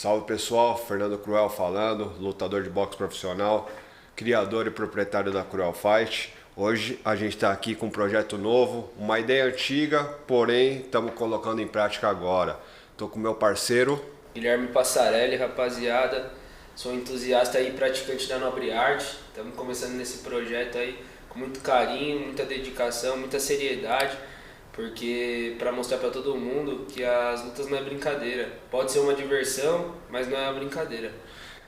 Salve pessoal, Fernando Cruel falando, lutador de boxe profissional, criador e proprietário da Cruel Fight. Hoje a gente está aqui com um projeto novo, uma ideia antiga, porém estamos colocando em prática agora. Estou com meu parceiro Guilherme Passarelli, rapaziada, sou entusiasta e praticante da Nobre Arte. Estamos começando nesse projeto aí com muito carinho, muita dedicação, muita seriedade, porque para mostrar para todo mundo que as lutas não é brincadeira. Pode ser uma diversão, mas não é uma brincadeira.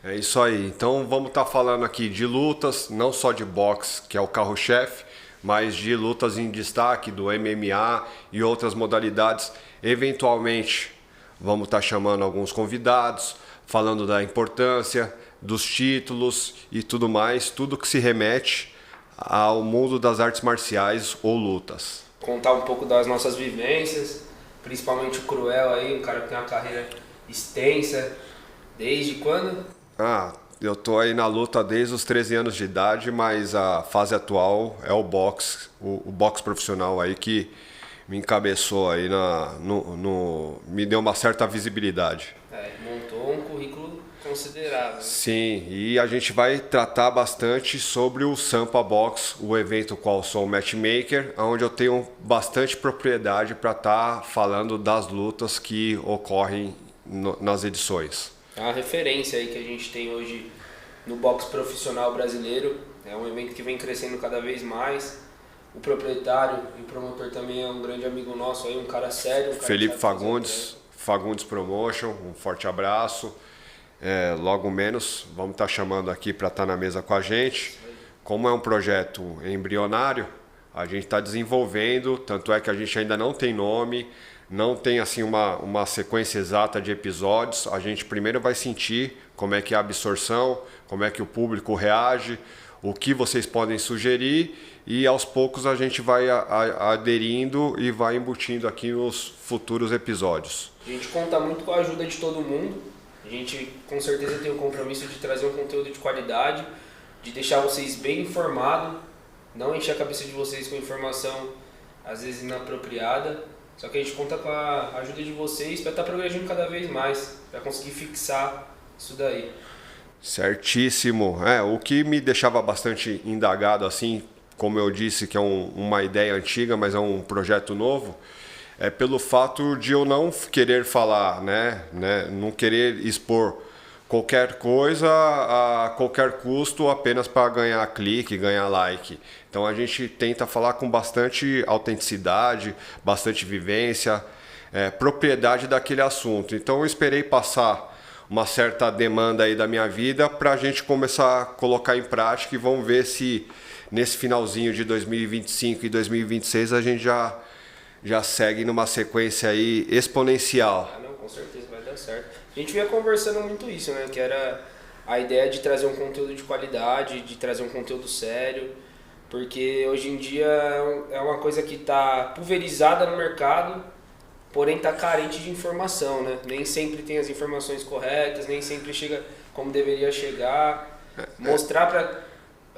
É isso aí, então vamos estar falando aqui de lutas, não só de boxe, que é o carro-chefe, mas de lutas em destaque do MMA e outras modalidades. Eventualmente vamos estar chamando alguns convidados, falando da importância, dos títulos e tudo mais, tudo que se remete ao mundo das artes marciais ou lutas. Contar um pouco das nossas vivências, principalmente o Cruel aí, um cara que tem uma carreira extensa. Desde quando? Eu tô aí na luta desde os 13 anos de idade, mas a fase atual é o boxe, o boxe profissional aí que me encabeçou aí, me deu uma certa visibilidade. Montou um currículo considerável. Sim, e a gente vai tratar bastante sobre o Sampa Box, o evento qual sou matchmaker, onde eu tenho bastante propriedade para estar falando das lutas que ocorrem nas edições. É uma referência aí que a gente tem hoje no boxe profissional brasileiro. É um evento que vem crescendo cada vez mais. O proprietário e o promotor também é um grande amigo nosso, aí, um cara sério. Felipe Fagundes, Fagundes Promotion, um forte abraço. Logo menos, vamos estar chamando aqui para estar na mesa com a gente. Como é um projeto embrionário, a gente está desenvolvendo, tanto é que a gente ainda não tem nome, não tem assim uma sequência exata de episódios. A gente primeiro vai sentir como é que é a absorção, como é que o público reage, o que vocês podem sugerir e aos poucos a gente vai aderindo e vai embutindo aqui nos futuros episódios. A gente conta muito com a ajuda de todo mundo. A gente com certeza tem o compromisso de trazer um conteúdo de qualidade, de deixar vocês bem informados, não encher a cabeça de vocês com informação às vezes inapropriada. Só que a gente conta com a ajuda de vocês para estar progredindo cada vez mais, para conseguir fixar isso daí. Certíssimo. O que me deixava bastante indagado, assim, como eu disse, que é uma ideia antiga, mas é um projeto novo, é pelo fato de eu não querer falar, não querer expor qualquer coisa a qualquer custo apenas para ganhar clique, ganhar like. Então a gente tenta falar com bastante autenticidade, bastante vivência, propriedade daquele assunto. Então eu esperei passar uma certa demanda aí da minha vida para a gente começar a colocar em prática e vamos ver se nesse finalzinho de 2025 e 2026 a gente já segue numa sequência aí exponencial. Não, com certeza vai dar certo. A gente vinha conversando muito isso, né? Que era a ideia de trazer um conteúdo de qualidade, de trazer um conteúdo sério, porque hoje em dia é uma coisa que está pulverizada no mercado, porém está carente de informação, né? Nem sempre tem as informações corretas, nem sempre chega como deveria chegar. Mostrar para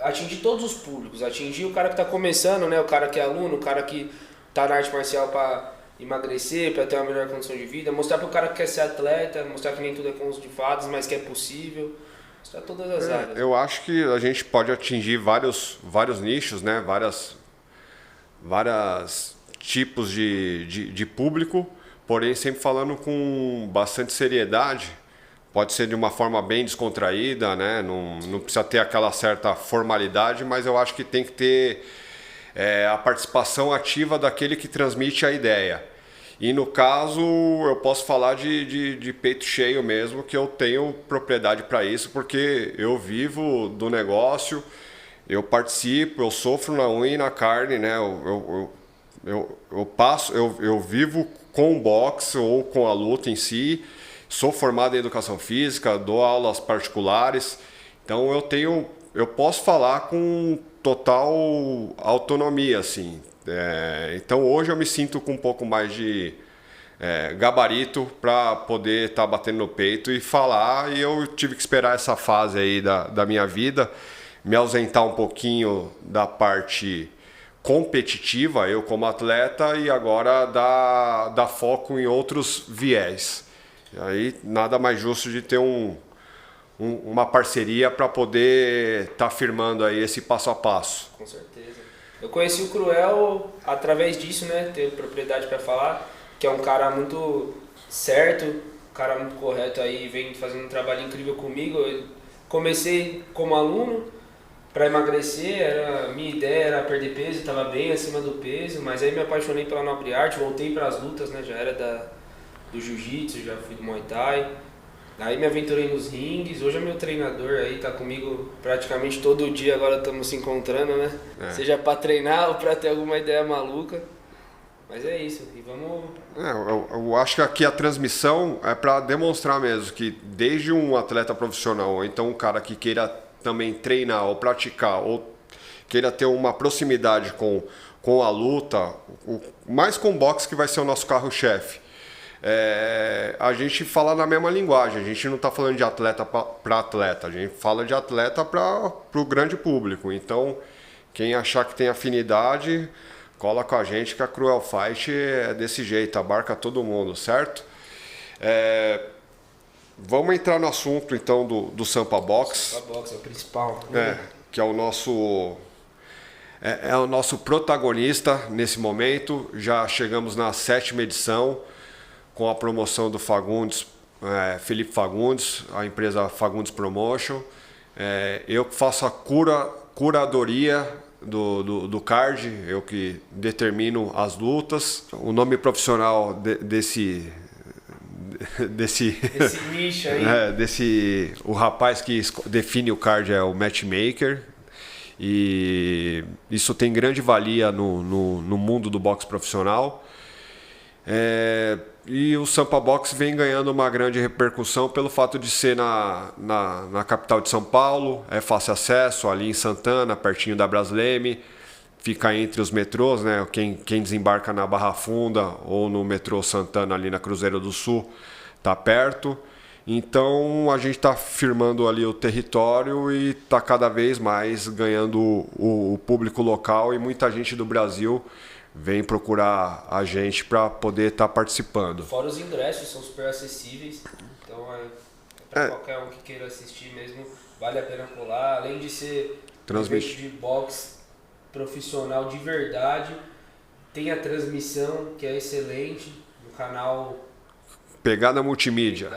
atingir todos os públicos, atingir o cara que está começando, né? O cara que é aluno, o cara que está na arte marcial para emagrecer, para ter uma melhor condição de vida, mostrar para o cara que quer ser atleta, mostrar que nem tudo é conto de fadas, mas que é possível, mostrar todas as áreas. Eu acho que a gente pode atingir vários nichos, né? Vários tipos de público, porém sempre falando com bastante seriedade. Pode ser de uma forma bem descontraída, né? Não precisa ter aquela certa formalidade, mas eu acho que tem que ter a participação ativa daquele que transmite a ideia. E no caso, eu posso falar de peito cheio mesmo, que eu tenho propriedade para isso, porque eu vivo do negócio, eu participo, eu sofro na unha e na carne, né? Eu vivo com o boxe ou com a luta em si, sou formado em educação física, dou aulas particulares, então eu posso falar com total autonomia, assim. Então hoje eu me sinto com um pouco mais de gabarito para poder estar batendo no peito e falar, e eu tive que esperar essa fase aí da minha vida, me ausentar um pouquinho da parte competitiva, eu como atleta, e agora dar foco em outros viés. E aí nada mais justo de ter uma parceria para poder estar firmando aí esse passo a passo. Com certeza. Eu conheci o Cruel através disso, né? Tenho propriedade para falar, que é um cara muito certo, um cara muito correto aí, vem fazendo um trabalho incrível comigo. Eu comecei como aluno para emagrecer, minha ideia era perder peso, estava bem acima do peso, mas aí me apaixonei pela nobre arte, voltei para as lutas, né? Já era do jiu-jitsu, já fui do Muay Thai. Aí me aventurei nos rings, hoje é meu treinador aí, tá comigo praticamente todo dia, agora estamos se encontrando, né? Seja para treinar ou para ter alguma ideia maluca. Mas é isso, e vamos... Eu acho que aqui a transmissão é para demonstrar mesmo que desde um atleta profissional, ou então um cara que queira também treinar ou praticar, ou queira ter uma proximidade com a luta, mais com o boxe que vai ser o nosso carro-chefe. A gente fala na mesma linguagem, a gente não está falando de atleta para atleta, a gente fala de atleta para o grande público. Então, quem achar que tem afinidade, cola com a gente que a Cruel Fight é desse jeito, abarca todo mundo, certo? Vamos entrar no assunto então do Sampa Box. Sampa Box é o principal. Que é o nosso... É o nosso protagonista nesse momento. Já chegamos na 7ª edição, com a promoção do Fagundes, Felipe Fagundes, a empresa Fagundes Promotion. Eu que faço a curadoria do card, eu que determino as lutas. O nome profissional desse nicho aí. O rapaz que define o card é o matchmaker. E isso tem grande valia no mundo do boxe profissional. E o Sampa Box vem ganhando uma grande repercussão pelo fato de ser na capital de São Paulo, é fácil acesso, ali em Santana, pertinho da Brasleme, fica entre os metrôs, né? Quem desembarca na Barra Funda ou no metrô Santana ali na Cruzeiro do Sul está perto. Então a gente está firmando ali o território e está cada vez mais ganhando o público local, e muita gente do Brasil vem procurar a gente para poder estar participando. Fora os ingressos, são super acessíveis, então para qualquer um que queira assistir mesmo, vale a pena colar. Além de ser um evento de boxe profissional de verdade, tem a transmissão que é excelente no canal Pegada Multimídia.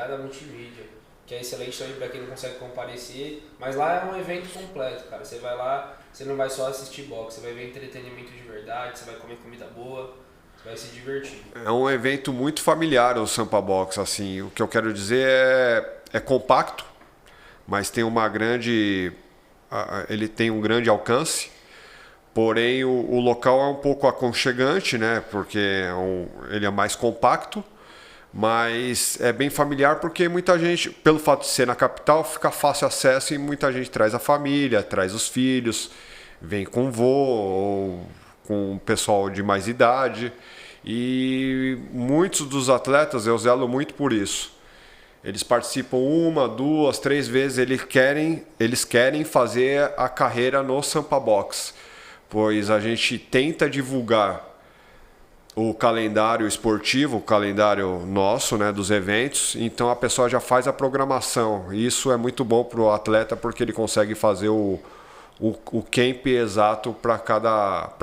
Que é excelente também para quem não consegue comparecer, mas lá é um evento completo, cara. Você vai lá, você não vai só assistir boxe, você vai ver entretenimento de verdade, você vai comer comida boa, você vai se divertir. É um evento muito familiar o Sampa Box, assim. O que eu quero dizer é compacto, mas tem ele tem um grande alcance. Porém, o local é um pouco aconchegante, né? Porque ele é mais compacto. Mas é bem familiar porque muita gente, pelo fato de ser na capital, fica fácil acesso e muita gente traz a família, traz os filhos, vem com vô ou com o pessoal de mais idade. E muitos dos atletas, eu zelo muito por isso. Eles participam 1, 2, 3 vezes, eles querem fazer a carreira no Sampa Box, pois a gente tenta divulgar o calendário esportivo, o calendário nosso, né, dos eventos. Então a pessoa já faz a programação. Isso é muito bom para o atleta porque ele consegue fazer o camp exato para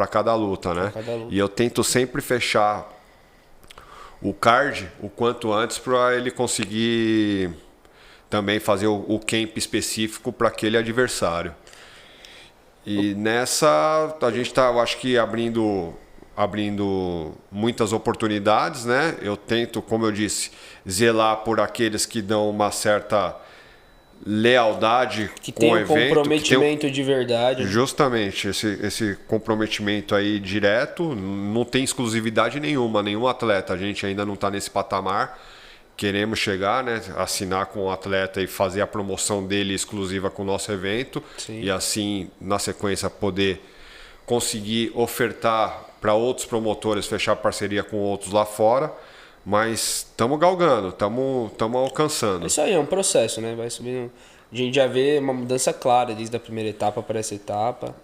cada luta, né? E eu tento sempre fechar o card o quanto antes para ele conseguir também fazer o camp específico para aquele adversário. E nessa a gente está, eu acho que abrindo muitas oportunidades, né? Eu tento, como eu disse, zelar por aqueles que dão uma certa lealdade com o evento. Que tem um comprometimento de verdade. Justamente, esse comprometimento aí direto, não tem exclusividade nenhum atleta. A gente ainda não está nesse patamar. Queremos chegar, né? Assinar com o atleta e fazer a promoção dele exclusiva com o nosso evento. Sim. E assim, na sequência, poder conseguir ofertar para outros promotores, fechar parceria com outros lá fora, mas estamos galgando, estamos alcançando. Isso aí é um processo, né? Vai subindo. A gente já vê uma mudança clara desde a primeira etapa para essa etapa.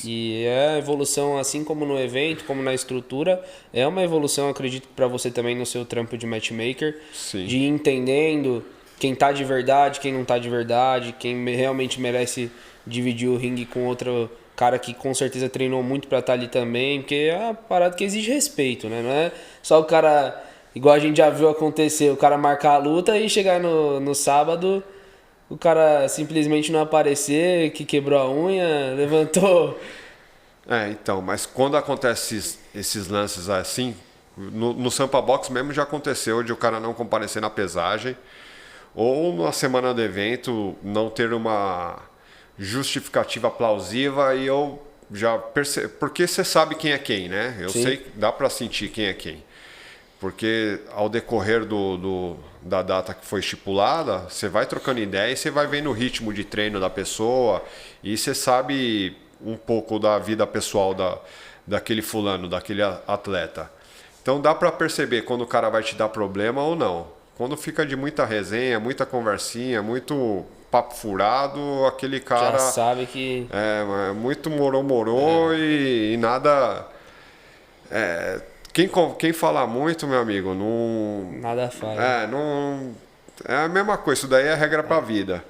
E é a evolução, assim como no evento, como na estrutura, é uma evolução, acredito, para você também no seu trampo de matchmaker, Sim. de ir entendendo quem tá de verdade, quem não tá de verdade, quem realmente merece dividir o ringue com outro cara que com certeza treinou muito para estar ali também, porque é uma parada que exige respeito, né? Não é só o cara, igual a gente já viu acontecer, o cara marcar a luta e chegar no sábado, o cara simplesmente não aparecer, que quebrou a unha, levantou. Então, mas quando acontece esses lances assim, no Sampa Box mesmo já aconteceu de o cara não comparecer na pesagem, ou na semana do evento não ter uma justificativa plausível e eu já percebo, porque você sabe quem é quem, né? Eu Sim. sei, dá para sentir quem é quem. Porque ao decorrer da data que foi estipulada, você vai trocando ideia e você vai vendo o ritmo de treino da pessoa e você sabe um pouco da vida pessoal daquele fulano, daquele atleta. Então dá para perceber quando o cara vai te dar problema ou não. Quando fica de muita resenha, muita conversinha, muito papo furado, aquele cara Já sabe que muito morou e nada. Quem fala muito, meu amigo, não. nada faz. Não. É a mesma coisa, isso daí é regra pra vida.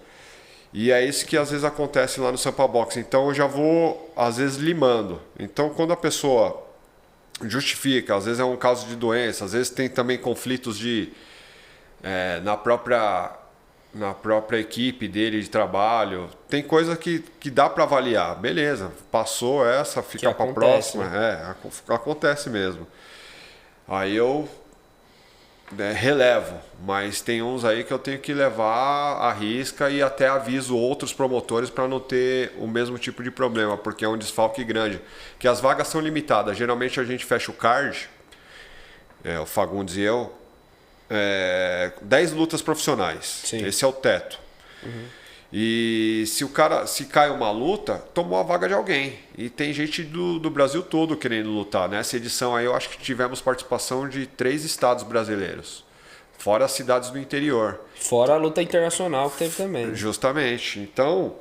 E é isso que às vezes acontece lá no Sampa Box. Então eu já vou, às vezes, limando. Então quando a pessoa justifica, às vezes é um caso de doença, às vezes tem também conflitos na própria equipe dele de trabalho. Tem coisa que dá para avaliar. Beleza, passou essa, fica para a próxima. Né? Acontece mesmo. Aí eu relevo, mas tem uns aí que eu tenho que levar à risca e até aviso outros promotores para não ter o mesmo tipo de problema, porque é um desfalque grande. Que as vagas são limitadas. Geralmente a gente fecha o card, o Fagundes e eu, 10 lutas profissionais. Sim. Esse é o teto. E se cai uma luta, tomou a vaga de alguém. E tem gente do Brasil todo querendo lutar. Nessa edição aí eu acho que tivemos participação de 3 estados brasileiros. Fora as cidades do interior. Fora a luta internacional que teve também. Justamente. Então,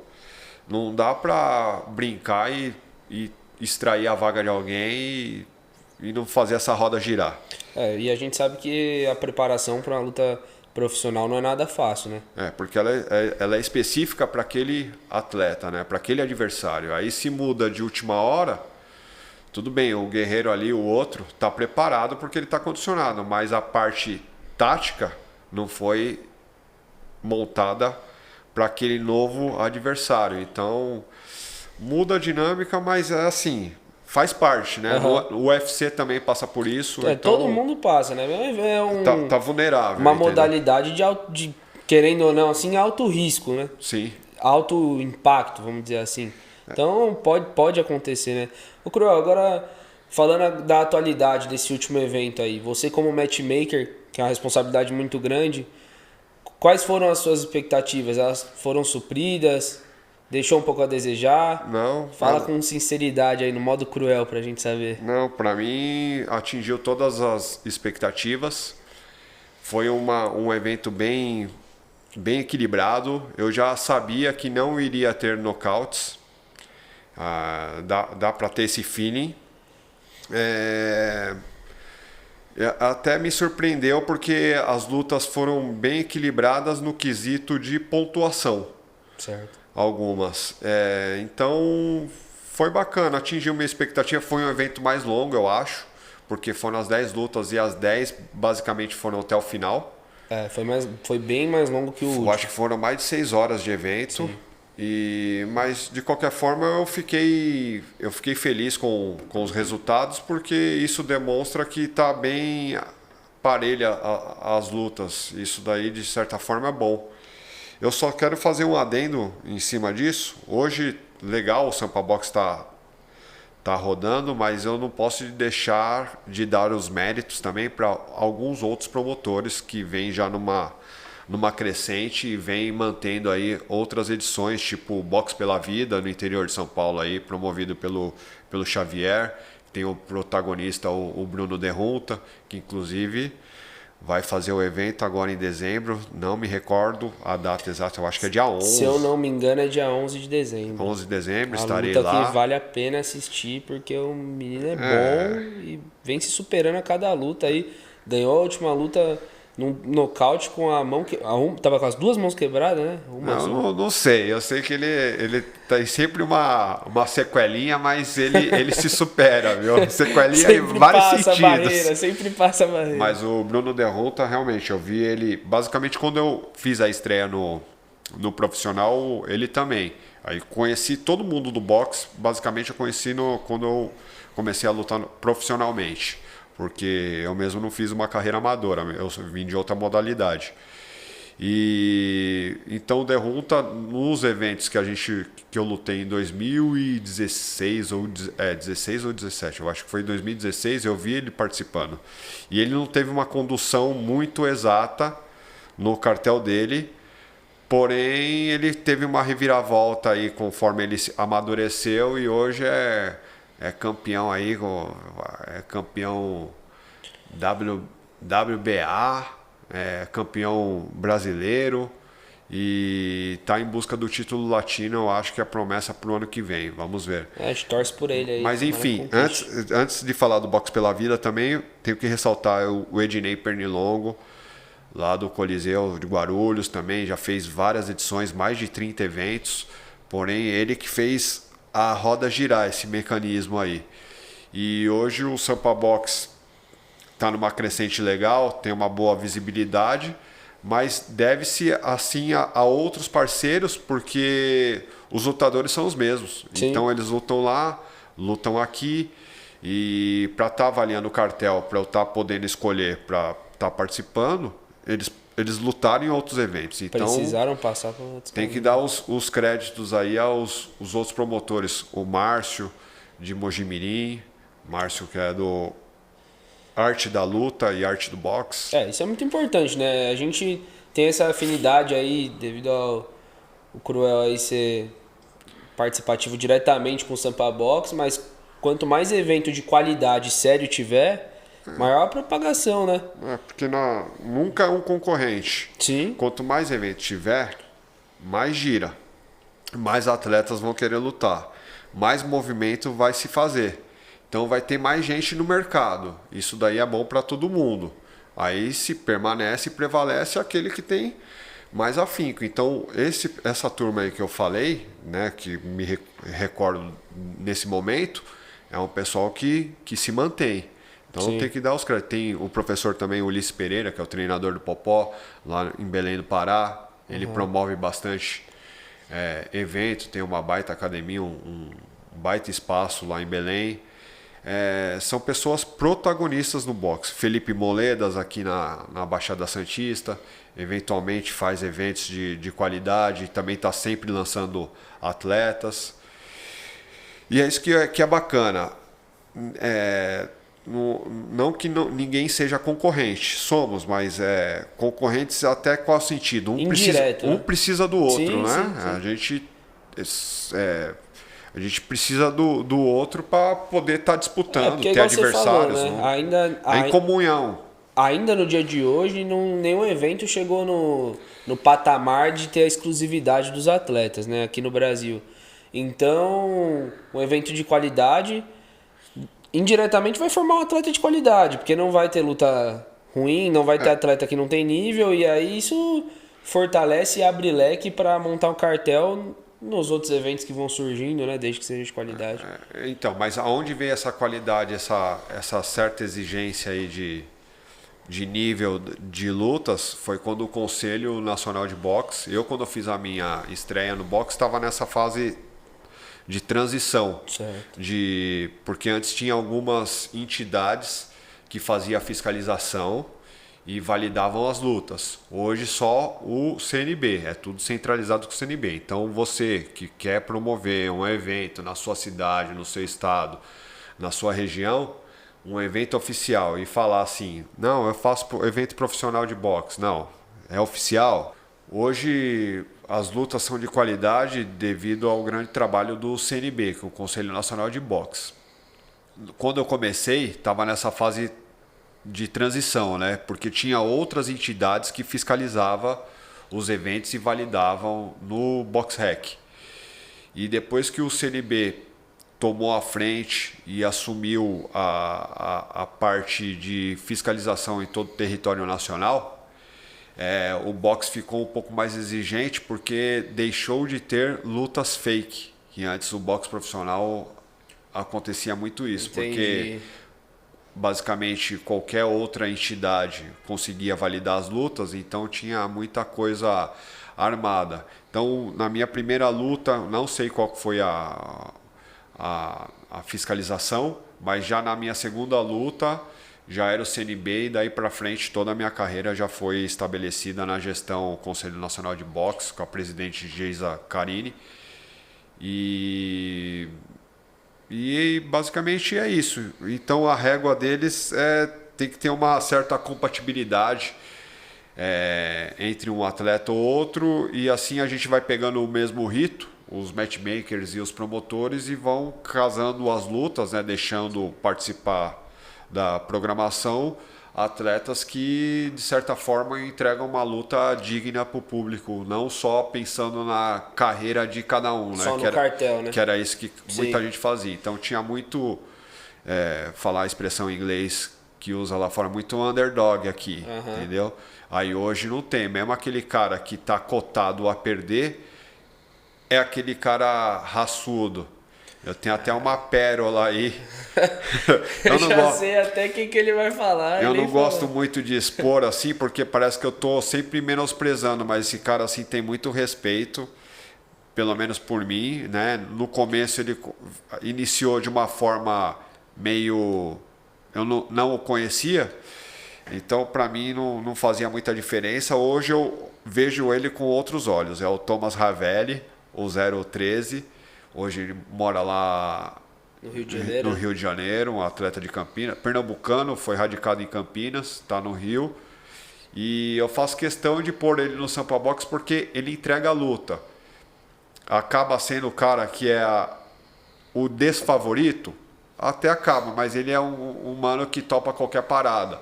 não dá pra brincar e extrair a vaga de alguém e não fazer essa roda girar. E a gente sabe que a preparação para uma luta profissional não é nada fácil, né? Porque ela é específica para aquele atleta, né? Para aquele adversário. Aí se muda de última hora, tudo bem, o guerreiro ali, o outro, está preparado porque ele está condicionado, mas a parte tática não foi montada para aquele novo adversário. Então muda a dinâmica, mas é assim, faz parte, né? O UFC também passa por isso. Então, todo mundo passa, né? Tá vulnerável. Uma entendeu? Modalidade de, querendo ou não, assim, alto risco, né? Sim. Alto impacto, vamos dizer assim. Então pode acontecer, né? Ô Cruel, agora falando da atualidade desse último evento aí, você como matchmaker, que é uma responsabilidade muito grande, quais foram as suas expectativas? Elas foram supridas? Deixou um pouco a desejar? Não. Fala com sinceridade aí, no modo cruel, pra gente saber. Não, para mim atingiu todas as expectativas. Foi um evento bem equilibrado. Eu já sabia que não iria ter knockouts. Dá para ter esse feeling. Até me surpreendeu porque as lutas foram bem equilibradas no quesito de pontuação. Certo. Algumas. Então foi bacana, atingiu minha expectativa. Foi um evento mais longo, eu acho, porque foram as 10 lutas e as 10 basicamente foram até o final. Foi bem mais longo que o último. Acho que foram mais de 6 horas de evento. Mas de qualquer forma eu fiquei feliz com os resultados, porque isso demonstra que está bem parelha as lutas. Isso daí de certa forma é bom. Eu só quero fazer um adendo em cima disso. Hoje, legal, o Sampa Box está rodando, mas eu não posso deixar de dar os méritos também para alguns outros promotores que vêm já numa crescente e vêm mantendo aí outras edições, tipo o Box pela Vida, no interior de São Paulo, aí, promovido pelo Xavier. Tem o protagonista, o Bruno Derrunta, que inclusive vai fazer o evento agora em dezembro. Não me recordo a data exata, eu acho que é dia 11. Se eu não me engano, é dia 11 de dezembro. 11 de dezembro, A estarei luta lá. que vale a pena assistir, porque o menino é bom e vem se superando a cada luta aí. Ganhou a última luta num nocaute com a mão que tava com as duas mãos quebradas, né? Não sei, eu sei que ele tem sempre uma sequelinha, mas ele se supera, viu? Sequelinha em vários sentidos. Sempre passa a barreira. Mas o Bruno Derronta, realmente, eu vi ele, basicamente quando eu fiz a estreia no profissional, ele também. Aí conheci todo mundo do boxe, basicamente eu conheci quando eu comecei a lutar profissionalmente. Porque eu mesmo não fiz uma carreira amadora, eu vim de outra modalidade. E então o Derronta, nos eventos que eu lutei em 2016 16 ou 17, eu acho que foi em 2016, eu vi ele participando. E ele não teve uma condução muito exata no cartel dele, porém ele teve uma reviravolta aí conforme ele amadureceu e hoje é campeão aí, é campeão WBA, campeão brasileiro e está em busca do título latino. Eu acho que é a promessa para o ano que vem, vamos ver. A gente torce por ele aí. Mas enfim, antes de falar do Boxe pela Vida também, tenho que ressaltar o Ednei Pernilongo, lá do Coliseu de Guarulhos também, já fez várias edições, mais de 30 eventos, porém ele que fez a roda girar, esse mecanismo aí. E hoje o Sampa Box está numa crescente legal, tem uma boa visibilidade, mas deve-se assim a outros parceiros, porque os lutadores são os mesmos. Sim. Então eles lutam lá, lutam aqui, e para estar avaliando o cartel, para eu estar podendo escolher para estar participando, eles lutaram em outros eventos. Então, precisaram passar por outros. Tem que dar os créditos aí aos outros promotores. O Márcio, de Mojimirim, Márcio que é do Arte da Luta e Arte do Boxe. Isso é muito importante, né? A gente tem essa afinidade aí, devido ao Cruel aí ser participativo diretamente com o Sampa Boxe, mas quanto mais evento de qualidade sério tiver, maior a propagação, né? Porque nunca é um concorrente. Sim. Quanto mais evento tiver, mais gira. Mais atletas vão querer lutar. Mais movimento vai se fazer. Então vai ter mais gente no mercado. Isso daí é bom para todo mundo. Aí se permanece e prevalece aquele que tem mais afinco. Então essa turma aí que eu falei, né, que me recordo nesse momento, é um pessoal que se mantém. Então Sim. Tem que dar os créditos. Tem o professor também, Ulisses Pereira, que é o treinador do Popó, lá em Belém do Pará. Ele promove bastante evento, tem uma baita academia, um baita espaço lá em Belém. São pessoas protagonistas no boxe. Felipe Moledas aqui na Baixada Santista, eventualmente faz eventos de qualidade, também está sempre lançando atletas. E é isso que é bacana. Não que ninguém seja concorrente, somos, mas concorrentes até qual sentido? Um precisa do outro, sim, né? Sim. A gente precisa do outro para poder estar disputando, ter adversários. Falou, né? Em comunhão. Ainda no dia de hoje, nenhum evento chegou no patamar de ter a exclusividade dos atletas, né? Aqui no Brasil. Então, um evento de qualidade indiretamente vai formar um atleta de qualidade, porque não vai ter luta ruim, não vai ter atleta que não tem nível, e aí isso fortalece e abre leque para montar um cartel nos outros eventos que vão surgindo, né, desde que seja de qualidade. Então, mas aonde veio essa qualidade, essa certa exigência aí de nível de lutas? Foi quando o Conselho Nacional de Boxe, quando eu fiz a minha estreia no boxe, estava nessa fase de transição, porque antes tinha algumas entidades que faziam a fiscalização e validavam as lutas. Hoje só o CNB, é tudo centralizado com o CNB. Então você que quer promover um evento na sua cidade, no seu estado, na sua região, um evento oficial e falar assim, não, eu faço evento profissional de boxe, não, é oficial. Hoje as lutas são de qualidade devido ao grande trabalho do CNB, que é o Conselho Nacional de Boxe. Quando eu comecei, estava nessa fase de transição, né? Porque tinha outras entidades que fiscalizavam os eventos e validavam no BoxRec. E depois que o CNB tomou a frente e assumiu a parte de fiscalização em todo o território nacional, o boxe ficou um pouco mais exigente porque deixou de ter lutas fake, que antes o boxe profissional acontecia muito isso. Entendi. Porque basicamente qualquer outra entidade conseguia validar as lutas, então tinha muita coisa armada. Então, na minha primeira luta, não sei qual foi a fiscalização, mas já na minha segunda luta já era o CNB e daí para frente toda a minha carreira já foi estabelecida na gestão Conselho Nacional de Boxe com a presidente Geisa Carini. E basicamente é isso. Então a régua deles tem que ter uma certa compatibilidade entre um atleta ou outro, e assim a gente vai pegando o mesmo rito, os matchmakers e os promotores, e vão casando as lutas, né, deixando participar da programação atletas que de certa forma entregam uma luta digna para o público, não só pensando na carreira de cada um, né? Só no cartel, né? Que era isso que muita Sim. gente fazia. Então tinha muito, falar a expressão em inglês que usa lá fora, muito underdog aqui, entendeu? Aí hoje não tem, mesmo aquele cara que está cotado a perder é aquele cara raçudo. Eu tenho até uma pérola aí. Eu já sei até o que ele vai falar. Eu não gosto muito de expor assim, porque parece que eu estou sempre menosprezando, mas esse cara assim tem muito respeito, pelo menos por mim, né? No começo ele iniciou de uma forma meio... Eu não o conhecia, então para mim não fazia muita diferença. Hoje eu vejo ele com outros olhos. É o Thomas Ravelli, o 013. Hoje ele mora lá no Rio de Janeiro, um atleta de Campinas, pernambucano, foi radicado em Campinas, está no Rio. E eu faço questão de pôr ele no Sampa Box porque ele entrega a luta. Acaba sendo o cara que é o desfavorito, até acaba, mas ele é um mano que topa qualquer parada.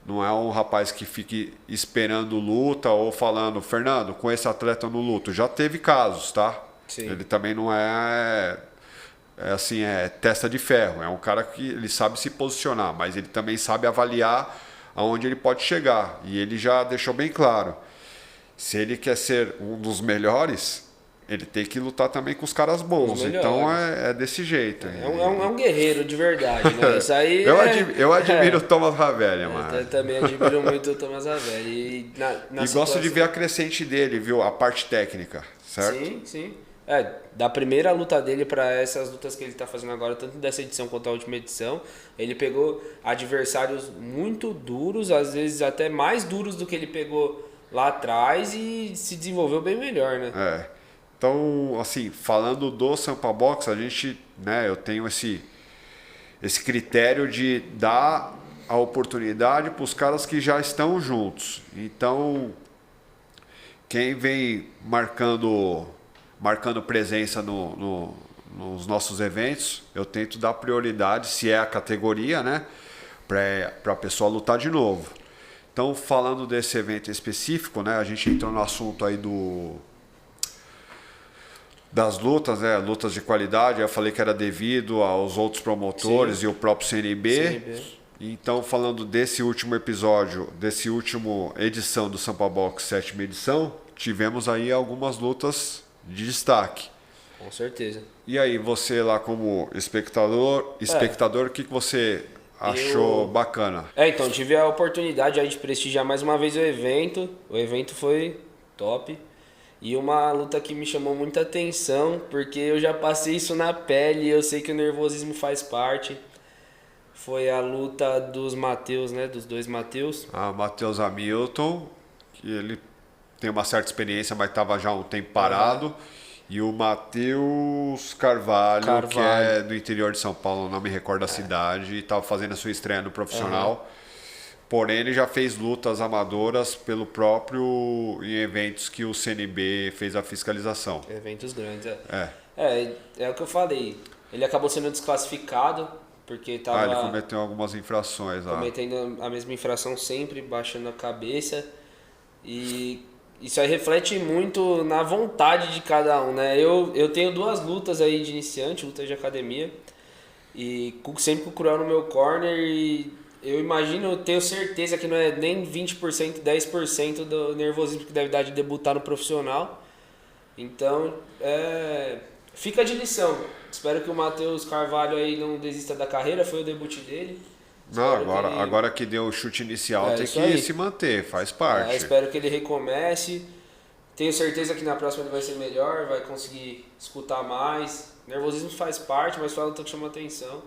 Não é um rapaz que fique esperando luta ou falando, Fernando, com esse atleta eu não luto. Já teve casos, tá? Sim. Ele também não é testa de ferro. É um cara que ele sabe se posicionar, mas ele também sabe avaliar aonde ele pode chegar. E ele já deixou bem claro. Se ele quer ser um dos melhores, ele tem que lutar também com os caras bons. Então é desse jeito. É um guerreiro de verdade, né? Isso aí eu admiro o Thomas Ravelli, mano. Eu também admiro muito o Thomas Ravelli. E gosto de ver a crescente dele, viu? A parte técnica, certo? Sim, sim. Da primeira luta dele para essas lutas que ele está fazendo agora, tanto dessa edição quanto a última edição, ele pegou adversários muito duros, às vezes até mais duros do que ele pegou lá atrás, e se desenvolveu bem melhor, né? Então, assim, falando do Sampa Box, a gente, né, eu tenho esse critério de dar a oportunidade para os caras que já estão juntos. Então, quem vem marcando presença nos nossos eventos, eu tento dar prioridade, se é a categoria, né, para a pessoa lutar de novo. Então, falando desse evento específico, né, a gente entrou no assunto aí das lutas, né, lutas de qualidade. Eu falei que era devido aos outros promotores. Sim. E o próprio CNB. Então, falando desse último episódio, desse último edição do Sampa Box, 7ª edição, tivemos aí algumas lutas de destaque. Com certeza. E aí, você lá como espectador, o que você achou bacana? Então, tive a oportunidade aí de prestigiar mais uma vez o evento. O evento foi top. E uma luta que me chamou muita atenção, porque eu já passei isso na pele, eu sei que o nervosismo faz parte. Foi a luta dos Matheus, né? Dos dois Matheus. Matheus Hamilton, que ele tem uma certa experiência, mas estava já um tempo parado. E o Matheus Carvalho, que é do interior de São Paulo, não me recordo a cidade, e estava fazendo a sua estreia no profissional. Porém, ele já fez lutas amadoras pelo próprio em eventos que o CNB fez a fiscalização. Eventos grandes, é o que eu falei. Ele acabou sendo desclassificado porque Ah, ele tava cometeu algumas infrações lá. cometendo a mesma infração sempre, baixando a cabeça. E isso aí reflete muito na vontade de cada um, né? Eu tenho 2 lutas aí de iniciante, lutas de academia, e sempre com o Cruel no meu corner, e eu imagino, eu tenho certeza que não é nem 20%, 10% do nervosismo que deve dar de debutar no profissional. Então, fica de lição. Espero que o Matheus Carvalho aí não desista da carreira, foi o debut dele. Não, Espero que ele- agora que deu o chute inicial, tem isso que aí. se manter, faz parte. Espero que ele recomece. Tenho certeza que na próxima ele vai ser melhor, vai conseguir escutar mais. Nervosismo faz parte, mas foi a luta que chamou atenção.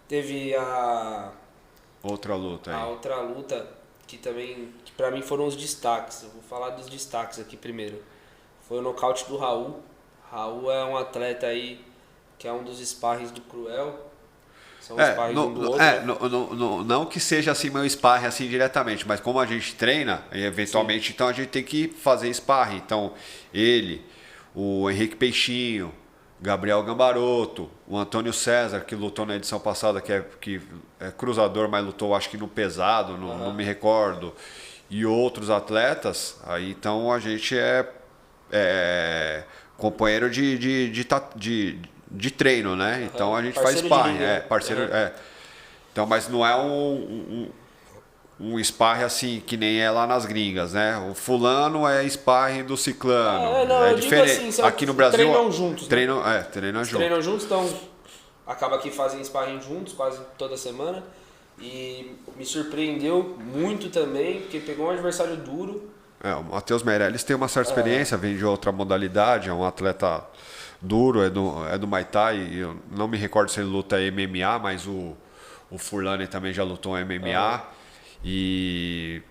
Teve Outra luta a aí. outra luta que também, que pra mim foram os destaques. Eu vou falar dos destaques aqui primeiro. Foi o nocaute do Raul. Raul é um atleta aí que é um dos sparrings do Cruel. São sparrings um do outro. né? Não que seja assim meu sparring assim diretamente, mas como a gente treina, e eventualmente então a gente tem que fazer sparring. Então, ele, o Henrique Peixinho, Gabriel Gambaroto, o Antônio César, que lutou na edição passada, que é cruzador, mas lutou acho que no pesado, não me recordo, e outros atletas, aí então a gente é companheiro de treino, né? Então a gente faz Parceiro de sparring, ringue, né? parceiro. Então, mas não é um sparring assim que nem é lá nas gringas, né? O fulano é sparring do ciclano. Não, É eu digo diferente. assim, Aqui no Brasil treinam juntos, né? Treinam junto. Treinam juntos, então acaba que fazem sparring juntos quase toda semana. E me surpreendeu muito também, porque pegou um adversário duro. O Matheus Meirelles tem uma certa experiência, vem de outra modalidade, é um atleta duro, é do Muay Thai. Eu não me recordo se ele luta MMA, mas o Furlani também já lutou MMA. E